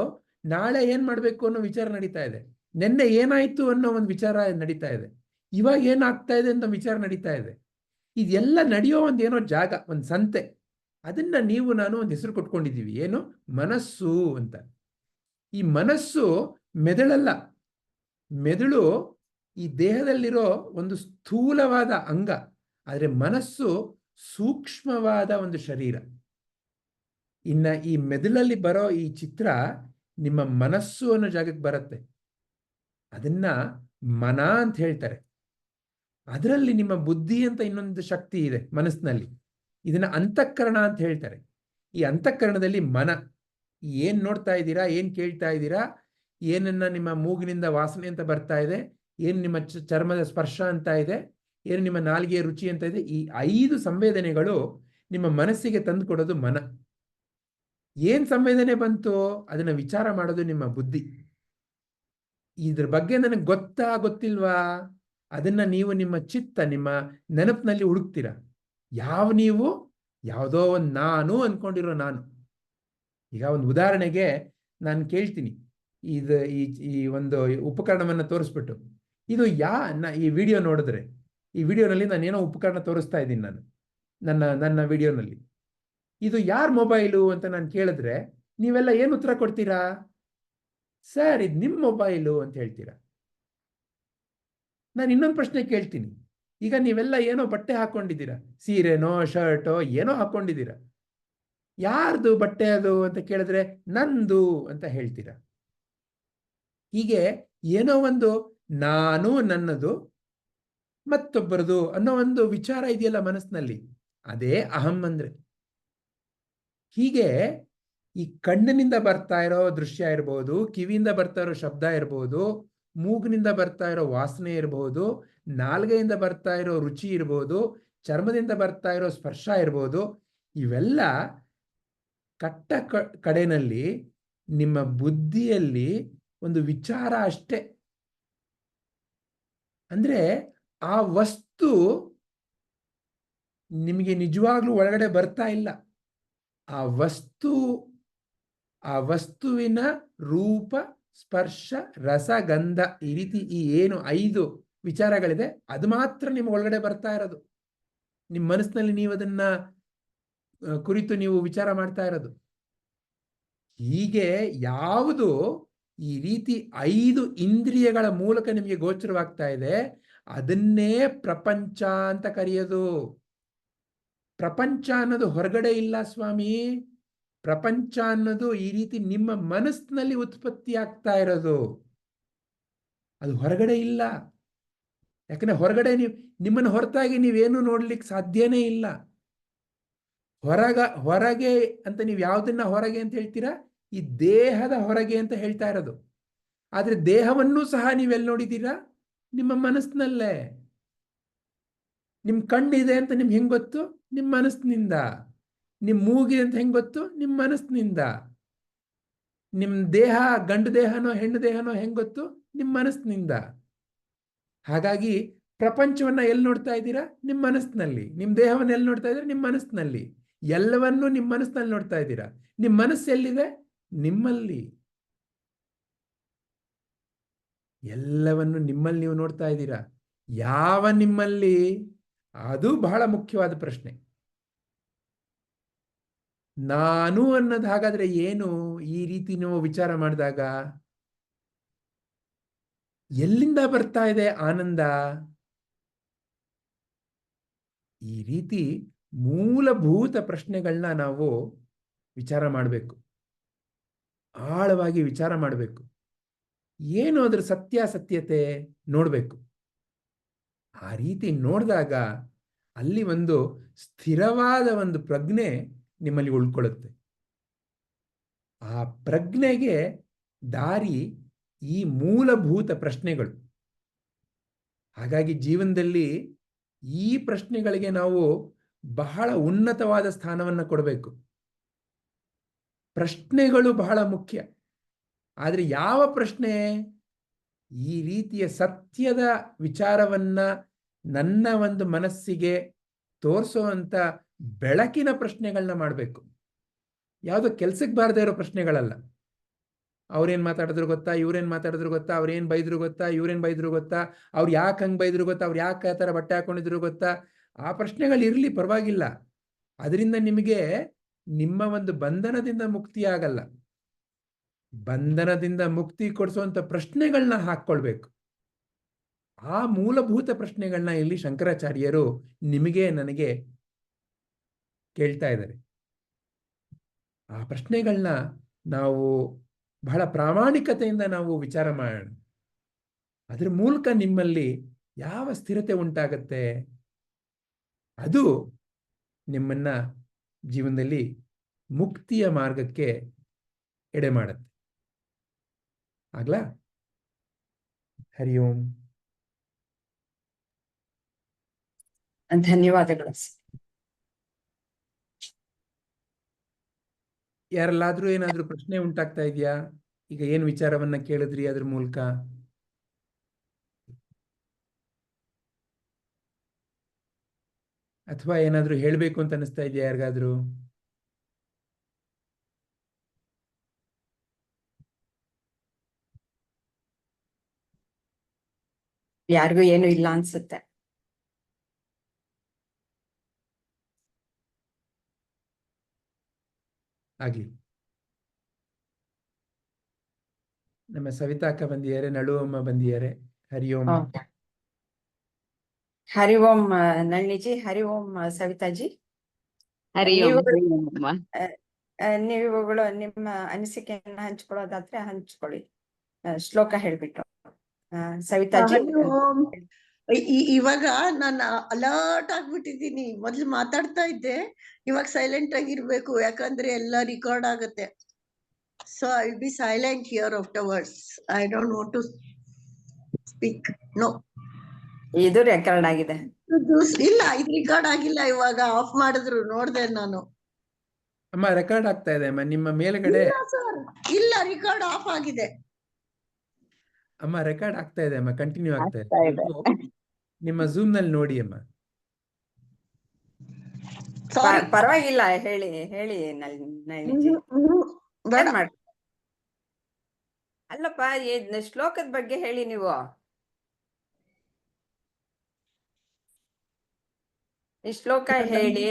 ನಾಳೆ ಏನ್ ಮಾಡ್ಬೇಕು ಅನ್ನೋ ವಿಚಾರ ನಡೀತಾ ಇದೆ. ನಿನ್ನೆ ಏನಾಯ್ತು ಅನ್ನೋ ಒಂದು ವಿಚಾರ ನಡೀತಾ ಇದೆ. ಇವಾಗ ಏನಾಗ್ತಾ ಇದೆ ಅಂತ ವಿಚಾರ ನಡೀತಾ ಇದೆ. ಇದೆಲ್ಲ ನಡೆಯೋ ಒಂದು ಏನೋ ಜಾಗ, ಒಂದು ಸಂತೆ. ಅದನ್ನ ನೀವು ನಾನು ಒಂದು ಹೆಸರು ಕೊಟ್ಕೊಂಡಿದ್ದೀವಿ. ಏನು? ಮನಸ್ಸು ಅಂತ. ಈ ಮನಸ್ಸು ಮೆದುಳಲ್ಲ. ಮೆದುಳು ಈ ದೇಹದಲ್ಲಿರೋ ಒಂದು ಸ್ಥೂಲವಾದ ಅಂಗ. ಆದರೆ ಮನಸ್ಸು ಸೂಕ್ಷ್ಮವಾದ ಒಂದು ಶರೀರ. ಇನ್ನ ಈ ಮೆದುಳಲ್ಲಿ ಬರೋ ಈ ಚಿತ್ರ ನಿಮ್ಮ ಮನಸ್ಸು ಅನ್ನೋ ಜಾಗಕ್ಕೆ ಬರುತ್ತೆ. ಅದನ್ನ ಮನ ಅಂತ ಹೇಳ್ತಾರೆ. ಅದರಲ್ಲಿ ನಿಮ್ಮ ಬುದ್ಧಿ ಅಂತ ಇನ್ನೊಂದು ಶಕ್ತಿ ಇದೆ ಮನಸ್ಸಿನಲ್ಲಿ. ಇದನ್ನ ಅಂತಃಕರಣ ಅಂತ ಹೇಳ್ತಾರೆ. ಈ ಅಂತಃಕರಣದಲ್ಲಿ ಮನ, ಏನ್ ನೋಡ್ತಾ ಇದ್ದೀರಾ, ಏನ್ ಕೇಳ್ತಾ ಇದ್ದೀರಾ, ಏನನ್ನ ನಿಮ್ಮ ಮೂಗಿನಿಂದ ವಾಸನೆ ಅಂತ ಬರ್ತಾ ಇದೆ, ಏನು ನಿಮ್ಮ ಚರ್ಮದ ಸ್ಪರ್ಶ ಅಂತ ಇದೆ, ಏನು ನಿಮ್ಮ ನಾಲಿಗೆಯ ರುಚಿ ಅಂತ ಇದೆ. ಈ 5 ಸಂವೇದನೆಗಳು ನಿಮ್ಮ ಮನಸ್ಸಿಗೆ ತಂದು ಕೊಡೋದು ಮನ. ಏನ್ ಸಂವೇದನೆ ಬಂತು ಅದನ್ನ ವಿಚಾರ ಮಾಡೋದು ನಿಮ್ಮ ಬುದ್ಧಿ. ಇದ್ರ ಬಗ್ಗೆ ನನಗೆ ಗೊತ್ತಾ ಗೊತ್ತಿಲ್ವಾ ಅದನ್ನ ನೀವು ನಿಮ್ಮ ಚಿತ್ತ, ನಿಮ್ಮ ನೆನಪಿನಲ್ಲಿ ಹುಡುಕ್ತೀರಾ. ನೀವು ಯಾವುದೋ ಒಂದು ನಾನು ಅನ್ಕೊಂಡಿರೋ ನಾನು. ಈಗ ಒಂದು ಉದಾಹರಣೆಗೆ ನಾನು ಕೇಳ್ತೀನಿ, ಈ ಒಂದು ಉಪಕರಣವನ್ನ ತೋರಿಸ್ಬಿಟ್ಟು, ಇದು ಈ ವಿಡಿಯೋ ನೋಡಿದ್ರೆ, ಈ ವಿಡಿಯೋನಲ್ಲಿ ನಾನು ಏನೋ ಉಪಕರಣ ತೋರಿಸ್ತಾ ಇದ್ದೀನಿ, ನನ್ನ ವಿಡಿಯೋನಲ್ಲಿ ಇದು ಯಾರ ಮೊಬೈಲು ಅಂತ ನಾನು ಕೇಳಿದ್ರೆ ನೀವೆಲ್ಲ ಏನು ಉತ್ತರ ಕೊಡ್ತೀರಾ? ಸರ್ ಇದು ನಿಮ್ಮ ಮೊಬೈಲು ಅಂತ ಹೇಳ್ತೀರಾ. ನಾನು ಇನ್ನೊಂದು ಪ್ರಶ್ನೆ ಕೇಳ್ತೀನಿ, ಈಗ ನೀವೆಲ್ಲ ಏನೋ ಬಟ್ಟೆ ಹಾಕೊಂಡಿದ್ದೀರಾ, ಸೀರೆನೋ ಶರ್ಟೋ ಏನೋ ಹಾಕೊಂಡಿದ್ದೀರಾ, ಯಾರ್ದು ಬಟ್ಟೆ ಅದು ಅಂತ ಕೇಳಿದ್ರೆ ನಂದು ಅಂತ ಹೇಳ್ತೀರಾ. ಹೀಗೆ ಏನೋ ಒಂದು ನಾನು, ನನ್ನದು, ಮತ್ತೊಬ್ಬರದು ಅನ್ನೋ ಒಂದು ವಿಚಾರ ಇದೆಯಲ್ಲ ಮನಸ್ಸಿನಲ್ಲಿ, ಅದೇ ಅಹಂ ಅಂದ್ರೆ. ಹೀಗೆ ಈ ಕಣ್ಣಿನಿಂದ ಬರ್ತಾ ಇರೋ ದೃಶ್ಯ ಇರಬಹುದು, ಕಿವಿಯಿಂದ ಬರ್ತಾ ಇರೋ ಶಬ್ದ ಇರಬಹುದು, ಮೂಗಿನಿಂದ ಬರ್ತಾ ಇರೋ ವಾಸನೆ ಇರಬಹುದು, ನಾಲ್ಗೆಯಿಂದ ಬರ್ತಾ ಇರೋ ರುಚಿ ಇರಬಹುದು, ಚರ್ಮದಿಂದ ಬರ್ತಾ ಇರೋ ಸ್ಪರ್ಶ ಇರಬಹುದು. ಇವೆಲ್ಲ ಕಡೆನಲ್ಲಿ ನಿಮ್ಮ ಬುದ್ಧಿಯಲ್ಲಿ ಒಂದು ವಿಚಾರ ಅಷ್ಟೇ. ಅಂದ್ರೆ ಆ ವಸ್ತು ನಿಮಗೆ ನಿಜವಾಗ್ಲೂ ಒಳಗಡೆ ಬರ್ತಾ ಇಲ್ಲ. ಆ ವಸ್ತುವಿನ ರೂಪ, ಸ್ಪರ್ಶ, ರಸ, ಗಂಧ, ಈ ರೀತಿ ಈ ಏನು 5 ವಿಚಾರಗಳಿದೆ ಅದು ಮಾತ್ರ ನಿಮ್ಮ ಒಳಗಡೆ ಬರ್ತಾ ಇರೋದು. ನಿಮ್ಮ ಮನಸ್ಸಿನಲ್ಲಿ ನೀವು ಅದನ್ನ ಕುರಿತು ನೀವು ವಿಚಾರ ಮಾಡ್ತಾ ಇರೋದು. ಹೀಗೆ ಯಾವುದು ಈ ರೀತಿ 5 ಇಂದ್ರಿಯಗಳ ಮೂಲಕ ನಿಮಗೆ ಗೋಚರವಾಗ್ತಾ ಇದೆ ಅದನ್ನೇ ಪ್ರಪಂಚ ಅಂತ ಕರೆಯೋದು. ಪ್ರಪಂಚ ಅನ್ನೋದು ಹೊರಗಡೆ ಇಲ್ಲ ಸ್ವಾಮಿ. ಪ್ರಪಂಚ ಅನ್ನೋದು ಈ ರೀತಿ ನಿಮ್ಮ ಮನಸ್ಸಿನಲ್ಲಿ ಉತ್ಪತ್ತಿ ಆಗ್ತಾ ಇರೋದು, ಅದು ಹೊರಗಡೆ ಇಲ್ಲ. ಯಾಕಂದ್ರೆ ಹೊರಗಡೆ ನಿಮ್ಮನ್ನು ಹೊರತಾಗಿ ನೀವೇನು ನೋಡ್ಲಿಕ್ಕೆ ಸಾಧ್ಯನೇ ಇಲ್ಲ. ಹೊರಗೆ ಅಂತ ನೀವು ಯಾವುದನ್ನ ಹೊರಗೆ ಅಂತ ಹೇಳ್ತೀರಾ? ಈ ದೇಹದ ಹೊರಗೆ ಅಂತ ಹೇಳ್ತಾ ಇರೋದು. ಆದ್ರೆ ದೇಹವನ್ನೂ ಸಹ ನೀವೆಲ್ಲಿ ನೋಡಿದ್ದೀರಾ? ನಿಮ್ಮ ಮನಸ್ಸಿನಲ್ಲೇ. ನಿಮ್ ಕಣ್ಣಿದೆ ಅಂತ ನಿಮ್ಗೆ ಹೆಂಗ್ ಗೊತ್ತು? ನಿಮ್ಮ ಮನಸ್ಸಿನಿಂದ. ನಿಮ್ ಮೂಗಿದೆ ಅಂತ ಹೆಂಗ್ ಗೊತ್ತು? ನಿಮ್ಮ ಮನಸ್ಸಿನಿಂದ. ನಿಮ್ ದೇಹ ಗಂಡು ದೇಹನೋ ಹೆಣ್ಣು ದೇಹನೋ ಹೆಂಗ್ ಗೊತ್ತು? ನಿಮ್ಮ ಮನಸ್ಸಿನಿಂದ. ಹಾಗಾಗಿ ಪ್ರಪಂಚವನ್ನ ಎಲ್ಲಿ ನೋಡ್ತಾ ಇದ್ದೀರಾ? ನಿಮ್ಮ ಮನಸ್ಸಿನಲ್ಲಿ. ನಿಮ್ ದೇಹವನ್ನ ಎಲ್ಲಿ ನೋಡ್ತಾ ಇದ್ದೀರಾ? ನಿಮ್ಮ ಮನಸ್ಸಿನಲ್ಲಿ. ಎಲ್ಲವನ್ನೂ ನಿಮ್ಮ ಮನಸ್ಸಿನಲ್ಲಿ ನೋಡ್ತಾ ಇದ್ದೀರಾ. ನಿಮ್ಮ ಮನಸ್ಸು ಎಲ್ಲಿದೆ? ನಿಮ್ಮಲ್ಲಿ. ಎಲ್ಲವನ್ನು ನಿಮ್ಮಲ್ಲಿ ನೀವು ನೋಡ್ತಾ ಇದ್ದೀರಾ. ಯಾವ ನಿಮ್ಮಲ್ಲಿ? ಅದು ಬಹಳ ಮುಖ್ಯವಾದ ಪ್ರಶ್ನೆ. ನಾನು ಅನ್ನೋದು ಹಾಗಾದ್ರೆ ಏನು? ಈ ರೀತಿ ನೀವು ವಿಚಾರ ಮಾಡಿದಾಗ ಎಲ್ಲಿಂದ ಬರ್ತಾ ಇದೆ ಆನಂದ? ಈ ರೀತಿ ಮೂಲಭೂತ ಪ್ರಶ್ನೆಗಳನ್ನ ನಾವು ವಿಚಾರ ಮಾಡಬೇಕು, ಆಳವಾಗಿ ವಿಚಾರ ಮಾಡಬೇಕು. ಏನು ಅದ್ರ ಸತ್ಯಾಸತ್ಯತೆ ನೋಡಬೇಕು. ಆ ರೀತಿ ನೋಡಿದಾಗ ಅಲ್ಲಿ ಒಂದು ಸ್ಥಿರವಾದ ಒಂದು ಪ್ರಜ್ಞೆ ನಿಮ್ಮಲ್ಲಿ ಉಳ್ಕೊಳ್ಳುತ್ತೆ. ಆ ಪ್ರಜ್ಞೆಗೆ ದಾರಿ ಈ ಮೂಲಭೂತ ಪ್ರಶ್ನೆಗಳು. ಹಾಗಾಗಿ ಜೀವನದಲ್ಲಿ ಈ ಪ್ರಶ್ನೆಗಳಿಗೆ ನಾವು ಬಹಳ ಉನ್ನತವಾದ ಸ್ಥಾನವನ್ನು ಕೊಡಬೇಕು. ಪ್ರಶ್ನೆಗಳು ಬಹಳ ಮುಖ್ಯ. ಆದರೆ ಯಾವ ಪ್ರಶ್ನೆ? ಈ ರೀತಿಯ ಸತ್ಯದ ವಿಚಾರವನ್ನ ನನ್ನ ಒಂದು ಮನಸ್ಸಿಗೆ ತೋರಿಸುವಂತ ಬೆಳಕಿನ ಪ್ರಶ್ನೆಗಳನ್ನ ಮಾಡಬೇಕು. ಯಾವುದೋ ಕೆಲ್ಸಕ್ಕೆ ಬಾರದೇ ಇರೋ ಪ್ರಶ್ನೆಗಳಲ್ಲ. ಅವ್ರೇನ್ ಮಾತಾಡಿದ್ರು ಗೊತ್ತಾ, ಇವ್ರೇನ್ ಮಾತಾಡಿದ್ರು ಗೊತ್ತಾ, ಅವ್ರೇನ್ ಬೈದ್ರು ಗೊತ್ತಾ, ಇವ್ರೇನ್ ಬೈದ್ರು ಗೊತ್ತಾ, ಅವ್ರು ಯಾಕೆ ಹಂಗೆ ಬೈದ್ರು ಗೊತ್ತಾ, ಅವ್ರು ಯಾಕೆ ಆ ಥರ ಬಟ್ಟೆ ಹಾಕೊಂಡಿದ್ರು ಗೊತ್ತಾ, ಆ ಪ್ರಶ್ನೆಗಳು ಇರಲಿ, ಪರವಾಗಿಲ್ಲ. ಅದರಿಂದ ನಿಮಗೆ ನಿಮ್ಮ ಒಂದು ಬಂಧನದಿಂದ ಮುಕ್ತಿ ಆಗಲ್ಲ. ಬಂಧನದಿಂದ ಮುಕ್ತಿ ಕೊಡಿಸುವಂತ ಪ್ರಶ್ನೆಗಳನ್ನ ಹಾಕ್ಕೊಳ್ಬೇಕು. ಆ ಮೂಲಭೂತ ಪ್ರಶ್ನೆಗಳನ್ನ ಇಲ್ಲಿ ಶಂಕರಾಚಾರ್ಯರು ನಿಮಗೆ ನನಗೆ ಕೇಳ್ತಾ ಇದ್ದಾರೆ. ಆ ಪ್ರಶ್ನೆಗಳನ್ನ ನಾವು ಬಹಳ ಪ್ರಾಮಾಣಿಕತೆಯಿಂದ ನಾವು ವಿಚಾರ ಮಾಡೋಣ. ಅದ್ರ ಮೂಲಕ ನಿಮ್ಮಲ್ಲಿ ಯಾವ ಸ್ಥಿರತೆ ಉಂಟಾಗತ್ತೆ, ಅದು ನಿಮ್ಮನ್ನ ಜೀವನದಲ್ಲಿ ಮುಕ್ತಿಯ ಮಾರ್ಗಕ್ಕೆ ಎಡೆ ಮಾಡುತ್ತೆ. ಆಗ್ಲಾ? ಹರಿ ಓಂ. ಧನ್ಯವಾದಗಳು. ಯಾರಲ್ಲಾದ್ರೂ ಏನಾದ್ರೂ ಪ್ರಶ್ನೆ ಉಂಟಾಗ್ತಾ ಇದೆಯಾ? ಈಗ ಏನು ವಿಚಾರವನ್ನ ಕೇಳಿದ್ರಿ ಅದ್ರ ಮೂಲಕ? ಅಥವಾ ಏನಾದ್ರೂ ಹೇಳ್ಬೇಕು ಅಂತ ಅನಿಸ್ತಾ ಇದೆಯಾ ಯಾರಿಗಾದ್ರೂ? ಯಾರಿಗೂ ಏನು ಇಲ್ಲ ಅನ್ಸುತ್ತೆ. ಆಗ್ಲಿ. ನಮ್ಮ ಸವಿತಾ ಅಕ್ಕ ಬಂದಿದ್ದಾರೆ, ನಳುವಮ್ಮ ಬಂದಿದ್ದಾರೆ. ಹರಿ ಓಂ. ಹರಿ ಓಂ ನಳಿನಿಜಿ, ಹರಿ ಓಂ ಸವಿತಾಜಿ. ನೀವುಗಳು ನಿಮ್ಮ ಅನಿಸಿಕೆಯನ್ನ ಹಂಚ್ಕೊಳ್ಳೋದಾದ್ರೆ ಹಂಚ್ಕೊಳ್ಳಿ, ಶ್ಲೋಕ ಹೇಳ್ಬಿಟ್ಟು. ಸವಿತಾಜಿ. ಇವಾಗ ನಾನು ಅಲರ್ಟ್ ಆಗ್ಬಿಟ್ಟಿದ್ದೀನಿ. ಮೊದ್ಲು ಮಾತಾಡ್ತಾ ಇದ್ದೆ, ಇವಾಗ ಸೈಲೆಂಟ್ ಆಗಿರ್ಬೇಕು, ಯಾಕಂದ್ರೆ ಎಲ್ಲ ರೆಕಾರ್ಡ್ ಆಗುತ್ತೆ. So I will be silent here afterwards. I don't want to speak. No, ಇದು ರೆಕಾರ್ಡ್ ಆಗಿದೆ. ಇಲ್ಲ, ಇದು ರೆಕಾರ್ಡ್ ಆಗಿಲ್ಲ. ಇವಾಗ ಆಫ್ ಮಾಡಿದ್ರು, ನೋಡ್ದೆ ನಾನು. ಅಮ್ಮ ರೆಕಾರ್ಡ್ ಆಗ್ತಾ ಇದೆ ಅಮ್ಮ ನಿಮ್ಮ ಮೇಲ್ಗಡೆ. ಇಲ್ಲ, ರೆಕಾರ್ಡ್ ಆಫ್ ಆಗಿದೆ. ಅಮ್ಮ ರೆಕಾರ್ಡ್ ಆಗ್ತಾ ಇದೆ ಅಮ್ಮ, ಕಂಟಿನ್ಯೂ ಆಗ್ತಾ ಇದೆ. ನಿಮ್ಮ ಝೂಮ್ ನಲ್ಲಿ ನೋಡಿ ಅಮ್ಮ. ಪರವಾಗಿಲ್ಲ, ಹೇಳಿ ಹೇಳಿ ನಳಿನಿಜಿ. ಅಲ್ಲಪ್ಪ, ಶ್ಲೋಕದ ಬಗ್ಗೆ ಹೇಳಿ ನೀವು. ಈ ಶ್ಲೋಕ ಹೇಳಿ,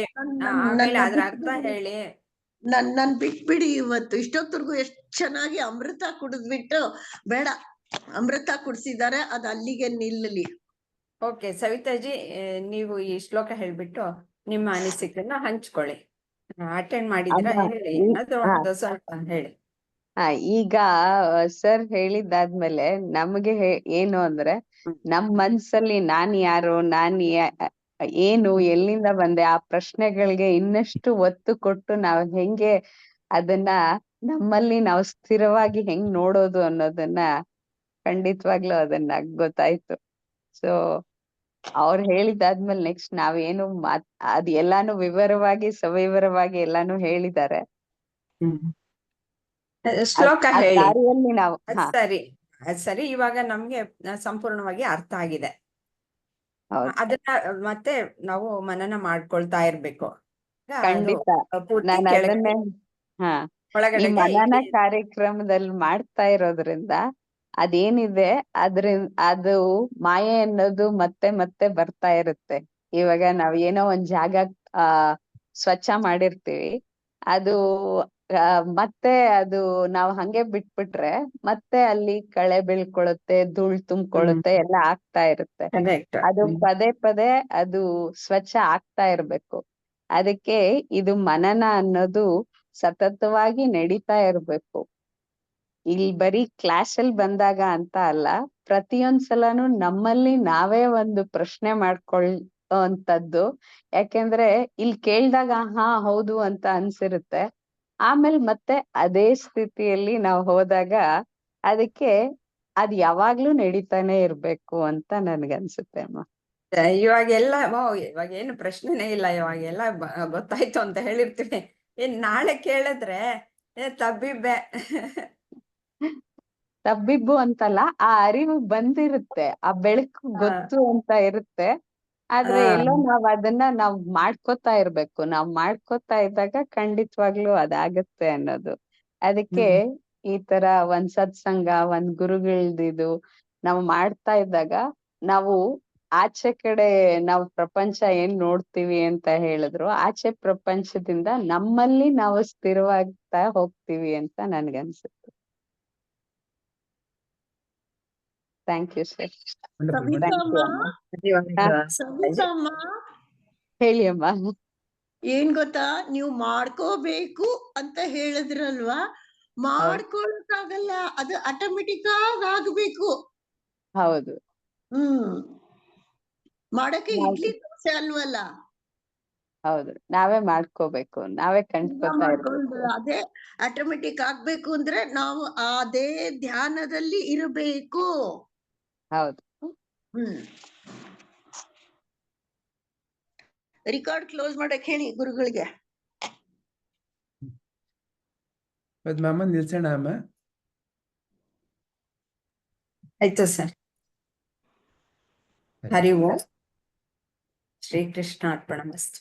ಆಮೇಲೆ ಅದ್ರ ಅರ್ಥ ಹೇಳಿ. ನನ್ ಬಿಟ್ಬಿಡಿ. ಇವತ್ತು ಇಷ್ಟೊತ್ತರ್ಗು ಎಷ್ಟ್ ಚೆನ್ನಾಗಿ ಅಮೃತ ಕುಡಿದ್ಬಿಟ್ಟು, ಬೇಡ, ಅಮೃತ ಕುಡ್ಸಿದ್ದಾರೆ, ಅದ್ ಅಲ್ಲಿಗೆ ನಿಲ್ಲಲಿ. ಓಕೆ ಸವಿತಾಜಿ, ನೀವು ಈ ಶ್ಲೋಕ ಹೇಳ್ಬಿಟ್ಟು ನಿಮ್ಮ ಅನಿಸಿಕೆನ ಹಂಚ್ಕೊಳ್ಳಿ. ಅಟೆಂಡ್ ಮಾಡಿದಿರಾ? ಹೇಳಿ, ಅದು ಒಂದು ಸ್ವಲ್ಪ ಹೇಳಿ. ಈಗ ಸರ್ ಹೇಳಿದ್ದಾದ್ಮೇಲೆ ನಮಗೆ ಏನು ಅಂದ್ರೆ, ನಮ್ ಮನ್ಸಲ್ಲಿ ನಾನ್ ಯಾರು, ಏನು, ಎಲ್ಲಿಂದ ಬಂದೆ, ಆ ಪ್ರಶ್ನೆಗಳಿಗೆ ಇನ್ನಷ್ಟು ಒತ್ತು ಕೊಟ್ಟು ನಾವು ಹೆಂಗೆ ಅದನ್ನ ನಮ್ಮಲ್ಲಿ ನಾವು ಸ್ಥಿರವಾಗಿ ಹೆಂಗ್ ನೋಡೋದು ಅನ್ನೋದನ್ನ ಖಂಡಿತವಾಗ್ಲೂ ಅದನ್ನ ಗೊತ್ತಾಯ್ತು. ಸೊ ಅವ್ರು ಹೇಳಿದಾದ್ಮೇಲೆ ನೆಕ್ಸ್ಟ್ ನಾವೇನು ಅದ್ ಎಲ್ಲಾನು ವಿವರವಾಗಿ ಸವಿವರವಾಗಿ ಎಲ್ಲಾನು ಹೇಳಿದ್ದಾರೆ. ಶ್ಲೋಕ ಹೇಳಿ. ನಾವು ಸರಿ, ಇವಾಗ ನಮ್ಗೆ ಸಂಪೂರ್ಣವಾಗಿ ಅರ್ಥ ಆಗಿದೆ. ಅದನ್ನ ಮತ್ತೆ ನಾವು ಮನನ ಮಾಡ್ಕೊಳ್ತಾ ಇರ್ಬೇಕು. ಖಂಡಿತ ನಾನು ಅದನ್ನೇ ಈ ಮನನ ಕಾರ್ಯಕ್ರಮದಲ್ಲಿ ಮಾಡ್ತಾ ಇರೋದ್ರಿಂದ ಅದೇನಿದೆ ಅದು ಮಾಯೆ ಅನ್ನೋದು ಮತ್ತೆ ಮತ್ತೆ ಬರ್ತಾ ಇರುತ್ತೆ. ಇವಾಗ ನಾವ್ ಏನೋ ಒಂದ್ ಜಾಗ ಸ್ವಚ್ಛ ಮಾಡಿರ್ತೀವಿ, ಅದು ಮತ್ತೆ ಅದು ನಾವ್ ಹಂಗೆ ಬಿಟ್ಬಿಟ್ರೆ ಮತ್ತೆ ಅಲ್ಲಿ ಕಳೆ ಬೀಳ್ಕೊಳುತ್ತೆ, ಧೂಳ್ ತುಂಬ್ಕೊಳ್ಳುತ್ತೆ, ಎಲ್ಲ ಆಗ್ತಾ ಇರುತ್ತೆ. ಅದು ಪದೇ ಪದೇ ಅದು ಸ್ವಚ್ಛ ಆಗ್ತಾ ಇರ್ಬೇಕು. ಅದಕ್ಕೆ ಇದು ಮನನ ಅನ್ನೋದು ಸತತವಾಗಿ ನಡೀತಾ ಇರ್ಬೇಕು. ಇಲ್ಲಿ ಬರೀ ಕ್ಲಾಸಲ್ಲಿ ಬಂದಾಗ ಅಂತ ಅಲ್ಲ, ಪ್ರತಿಯೊಂದ್ಸಲನು ನಮ್ಮಲ್ಲಿ ನಾವೇ ಒಂದು ಪ್ರಶ್ನೆ ಅಂತದ್ದು. ಯಾಕೆಂದ್ರೆ ಇಲ್ಲಿ ಕೇಳ್ದಾಗ ಹಾ ಹೌದು ಅಂತ ಅನ್ಸಿರುತ್ತೆ. ಆಮೇಲೆ ಮತ್ತೆ ಅದೇ ಸ್ಥಿತಿಯಲ್ಲಿ ನಾವು ಹೋದಾಗ ಅದಕ್ಕೆ ಅದ್ ಯಾವಾಗ್ಲೂ ನಡೀತಾನೆ ಇರ್ಬೇಕು ಅಂತ ನನ್ಗನ್ಸುತ್ತೆ ಅಮ್ಮ. ಇವಾಗೆಲ್ಲ ಇವಾಗ ಏನು ಪ್ರಶ್ನೆನೇ ಇಲ್ಲ, ಇವಾಗೆಲ್ಲ ಗೊತ್ತಾಯ್ತು ಅಂತ ಹೇಳಿರ್ತೀವಿ. ನಾಳೆ ಕೇಳಿದ್ರೆ ತಬ್ಬಿಬ್ಬೆ. ತಬ್ಬಿಬ್ಬು ಅಂತಲ್ಲ, ಆ ಅರಿವು ಬಂದಿರುತ್ತೆ, ಆ ಬೆಳಕು ಗೊತ್ತು ಅಂತ ಇರುತ್ತೆ. ಆದ್ರೆ ಎಲ್ಲೋ ನಾವ್ ಮಾಡ್ಕೋತಾ ಇರ್ಬೇಕು. ನಾವ್ ಮಾಡ್ಕೋತಾ ಇದ್ದಾಗ ಖಂಡಿತವಾಗ್ಲೂ ಅದಾಗತ್ತೆ ಅನ್ನೋದು. ಅದಕ್ಕೆ ಈ ತರ ಒಂದ್ ಸತ್ಸಂಗ, ಒಂದ್ ಗುರುಗಳ್ದಿದು ನಾವು ಮಾಡ್ತಾ ಇದ್ದಾಗ ನಾವು ಆಚೆ ಕಡೆ ನಾವು ಪ್ರಪಂಚ ಏನ್ ನೋಡ್ತೀವಿ ಅಂತ ಹೇಳಿದ್ರು, ಆಚೆ ಪ್ರಪಂಚದಿಂದ ನಮ್ಮಲ್ಲಿ ನಾವು ಸ್ಥಿರವಾಗ್ತಾ ಹೋಗ್ತೀವಿ ಅಂತ ನನ್ಗನ್ಸುತ್ತೆ. Thank you sir. ಸವಿತಮ್ಮ, ಹೇಳಿ ಅಮ್ಮ. ಏನ್ ಗೊತ್ತಾ, ನೀವು ಮಾಡ್ಕೋಬೇಕು ಅಂತ ಹೇಳಿದ್ರಲ್ವಾ, ಮಾಡ್ಕೊಳಕ್ಕಾಗಲ್ಲ, ಅದು ಆಟೋಮೆಟಿಕ್ ಆಗ್ಬೇಕು. ಹೌದು. ಮಾಡಕ್ಕೆ ಇಡ್ಲಿ ದೋಸೆ ಅಲ್ವಲ್ಲ. ಹೌದು, ನಾವೇ ಮಾಡ್ಕೋಬೇಕು, ನಾವೇ ಕಂಡ್ಕೋತಾ ಇರ್ಬೇಕು. ಅದೇ ಆಟೋಮೆಟಿಕ್ ಆಗ್ಬೇಕು ಅಂದ್ರೆ ನಾವು ಅದೇ ಧ್ಯಾನದಲ್ಲಿ ಇರಬೇಕು. ಹೌದು. ರಿಕಾರ್ಡ್ ಕ್ಲೋಸ್ ಮಾಡಕ್ ಹೇಳಿ ಗುರುಗಳಿಗೆ. ಪದ್ಮಮ್ಮ ನಿಲ್ಸೋಣ ಅಮ್ಮ. ಆಯ್ತು ಸರ್. ಹರಿ ಓಂ. ಶ್ರೀಕೃಷ್ಣ ಅರ್ಪಣಮಸ್ತು.